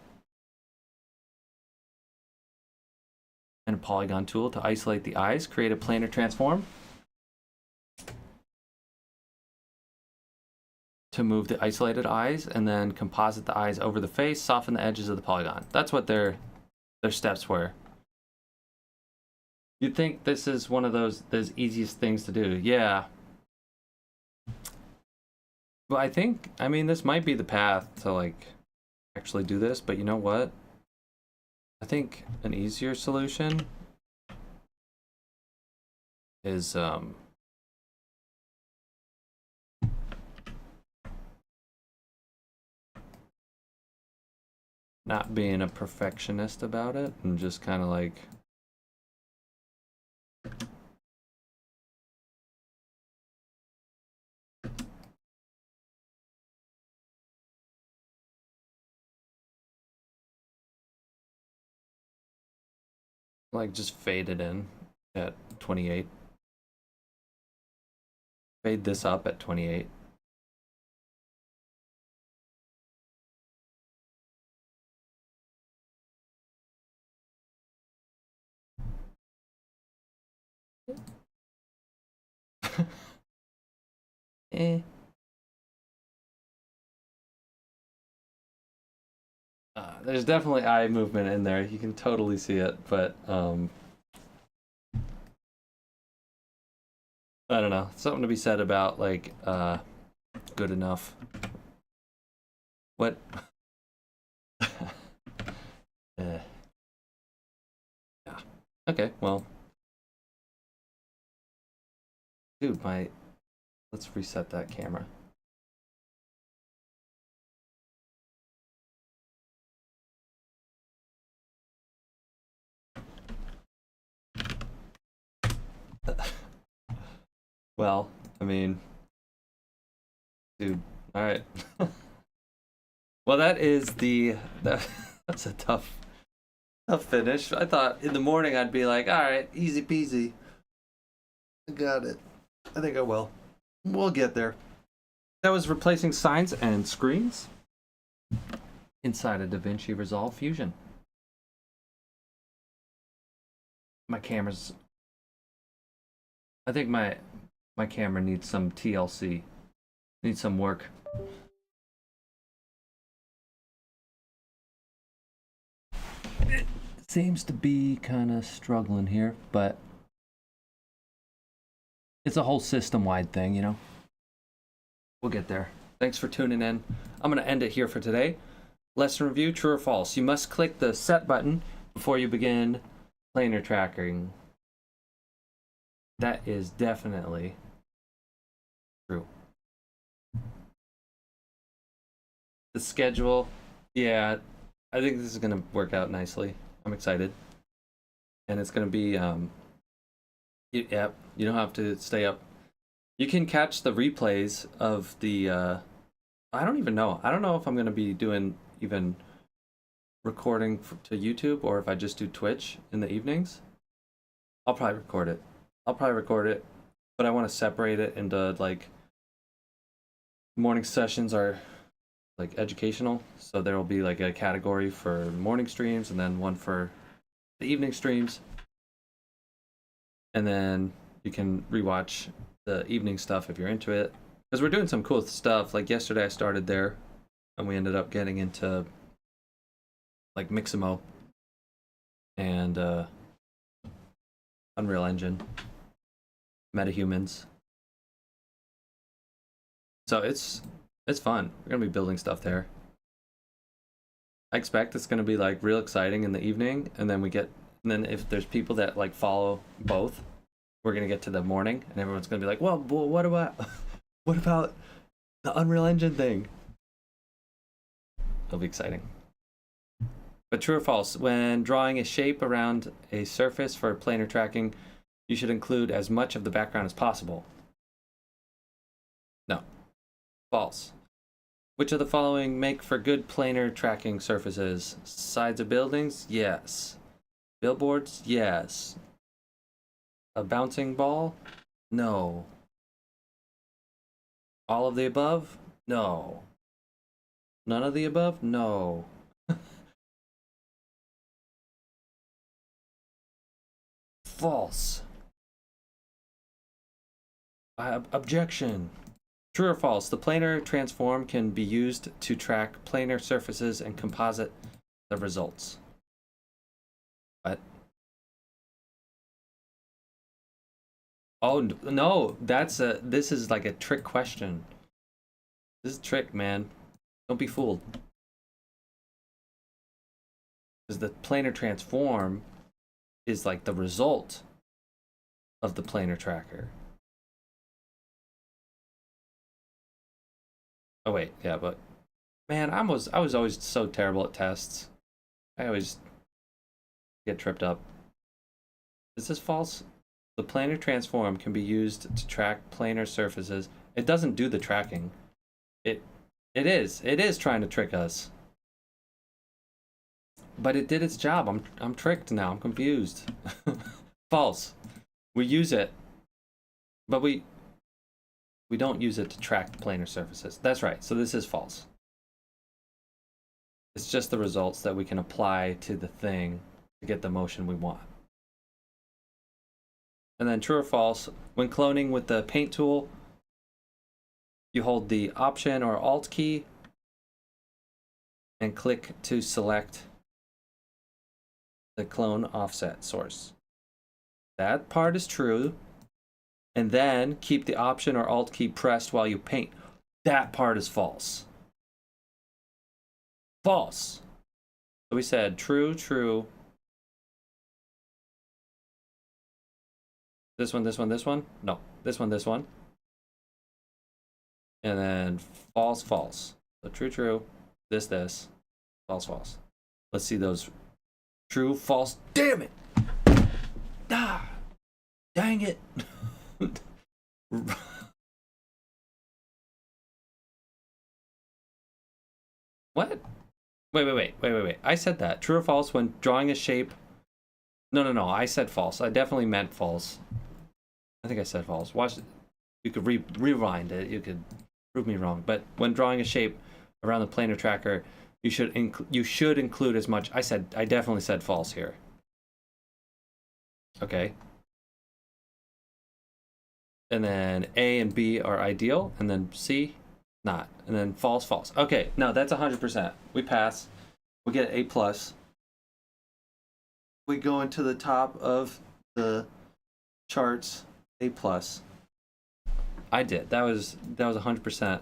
And a polygon tool to isolate the eyes. Create a planar transform. To move the isolated eyes, and then composite the eyes over the face, soften the edges of the polygon. That's what their steps were. You'd think this is one of those easiest things to do. Yeah. Well, I mean, this might be the path to like actually do this, but you know what? I think an easier solution is not being a perfectionist about it and just kind of like just fade it in at 28. Fade this up at 28. Eh. There's definitely eye movement in there. You can totally see it, but I don't know. Something to be said about like good enough. What? Yeah. Okay, well. Dude, let's reset that camera. Well, I mean, dude, all right. Well, that's a tough finish. I thought in the morning I'd be like, all right, easy peasy. I got it. I think I will. We'll get there. That was replacing signs and screens inside of DaVinci Resolve Fusion. My camera's... I think my camera needs some TLC. Needs some work. It seems to be kind of struggling here, but it's a whole system-wide thing, you know? We'll get there. Thanks for tuning in. I'm going to end it here for today. Lesson review, true or false? You must click the set button before you begin planar tracking. That is definitely true. The schedule, yeah, I think this is going to work out nicely. I'm excited. And it's going to be, yeah, you don't have to stay up. You can catch the replays of the, I don't even know. I don't know if I'm going to be doing even recording to YouTube or if I just do Twitch in the evenings. I'll probably record it. But I want to separate it into like morning sessions are like educational. So there will be like a category for morning streams and then one for the evening streams. And then you can rewatch the evening stuff if you're into it. Because we're doing some cool stuff. Like yesterday I started there and we ended up getting into like Mixamo and Unreal Engine, MetaHumans. So it's It's fun. We're gonna be building stuff there. I expect it's gonna be like real exciting in the evening, and then if there's people that like follow both, we're gonna get to the morning, and everyone's gonna be like, "Well, what about what about the Unreal Engine thing?" It'll be exciting. But true or false? When drawing a shape around a surface for planar tracking, you should include as much of the background as possible. No. False. Which of the following make for good planar tracking surfaces? Sides of buildings? Yes. Billboards? Yes. A bouncing ball? No. All of the above? No. None of the above? No. False. Objection. True or false? The planar transform can be used to track planar surfaces and composite the results. What? Oh no, this is like a trick question. This is a trick, man. Don't be fooled. Because the planar transform is like the result of the planar tracker. Oh wait, yeah, but man, I was always so terrible at tests. I always get tripped up. Is this false? The planar transform can be used to track planar surfaces. It doesn't do the tracking. It is trying to trick us. But it did its job. I'm tricked now. I'm confused. False. We use it, but we don't use it to track planar surfaces. That's right. So this is false. It's just the results that we can apply to the thing to get the motion we want. And then true or false, when cloning with the paint tool, you hold the Option or Alt key and click to select the clone offset source. That part is true. And then keep the Option or Alt key pressed while you paint. That part is false. False. So we said true, true. This one, this one, this one? No. This one, this one. And then false, false. So true, true. This, false, false. Let's see those. True, false. Damn it! Ah! Dang it! What? Wait. I said that. True or false when drawing a shape? No. I said false. I definitely meant false. I think I said false. Watch it. You could rewind it. You could prove me wrong. But when drawing a shape around the planar tracker, you should include as much. I definitely said false here. Okay. And then A and B are ideal, and then C, not. And then false, false. Okay, no, that's 100%. We pass. We get A plus. We go into the top of the charts. A plus. I did. That was 100%.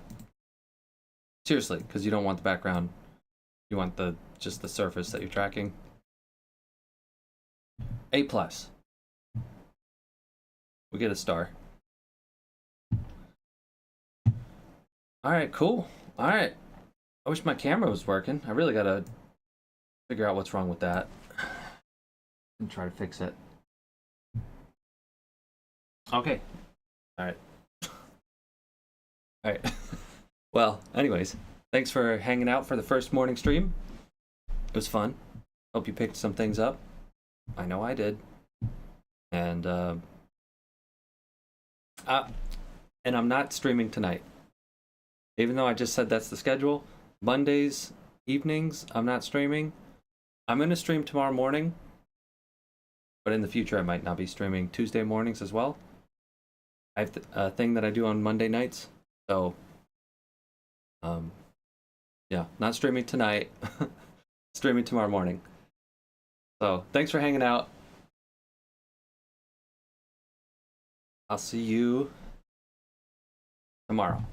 Seriously, because you don't want the background. You want just the surface that you're tracking. A plus. We get a star. All right, cool. All right. I wish my camera was working. I really gotta figure out what's wrong with that and try to fix it. Okay. All right. All right. Well, anyways, thanks for hanging out for the first morning stream. It was fun. Hope you picked some things up. I know I did. And I'm not streaming tonight. Even though I just said that's the schedule, Mondays evenings I'm not streaming. I'm going to stream tomorrow morning, but in the future I might not be streaming Tuesday mornings as well. I have a thing that I do on Monday nights, so yeah, not streaming tonight, streaming tomorrow morning. So thanks for hanging out. I'll see you tomorrow.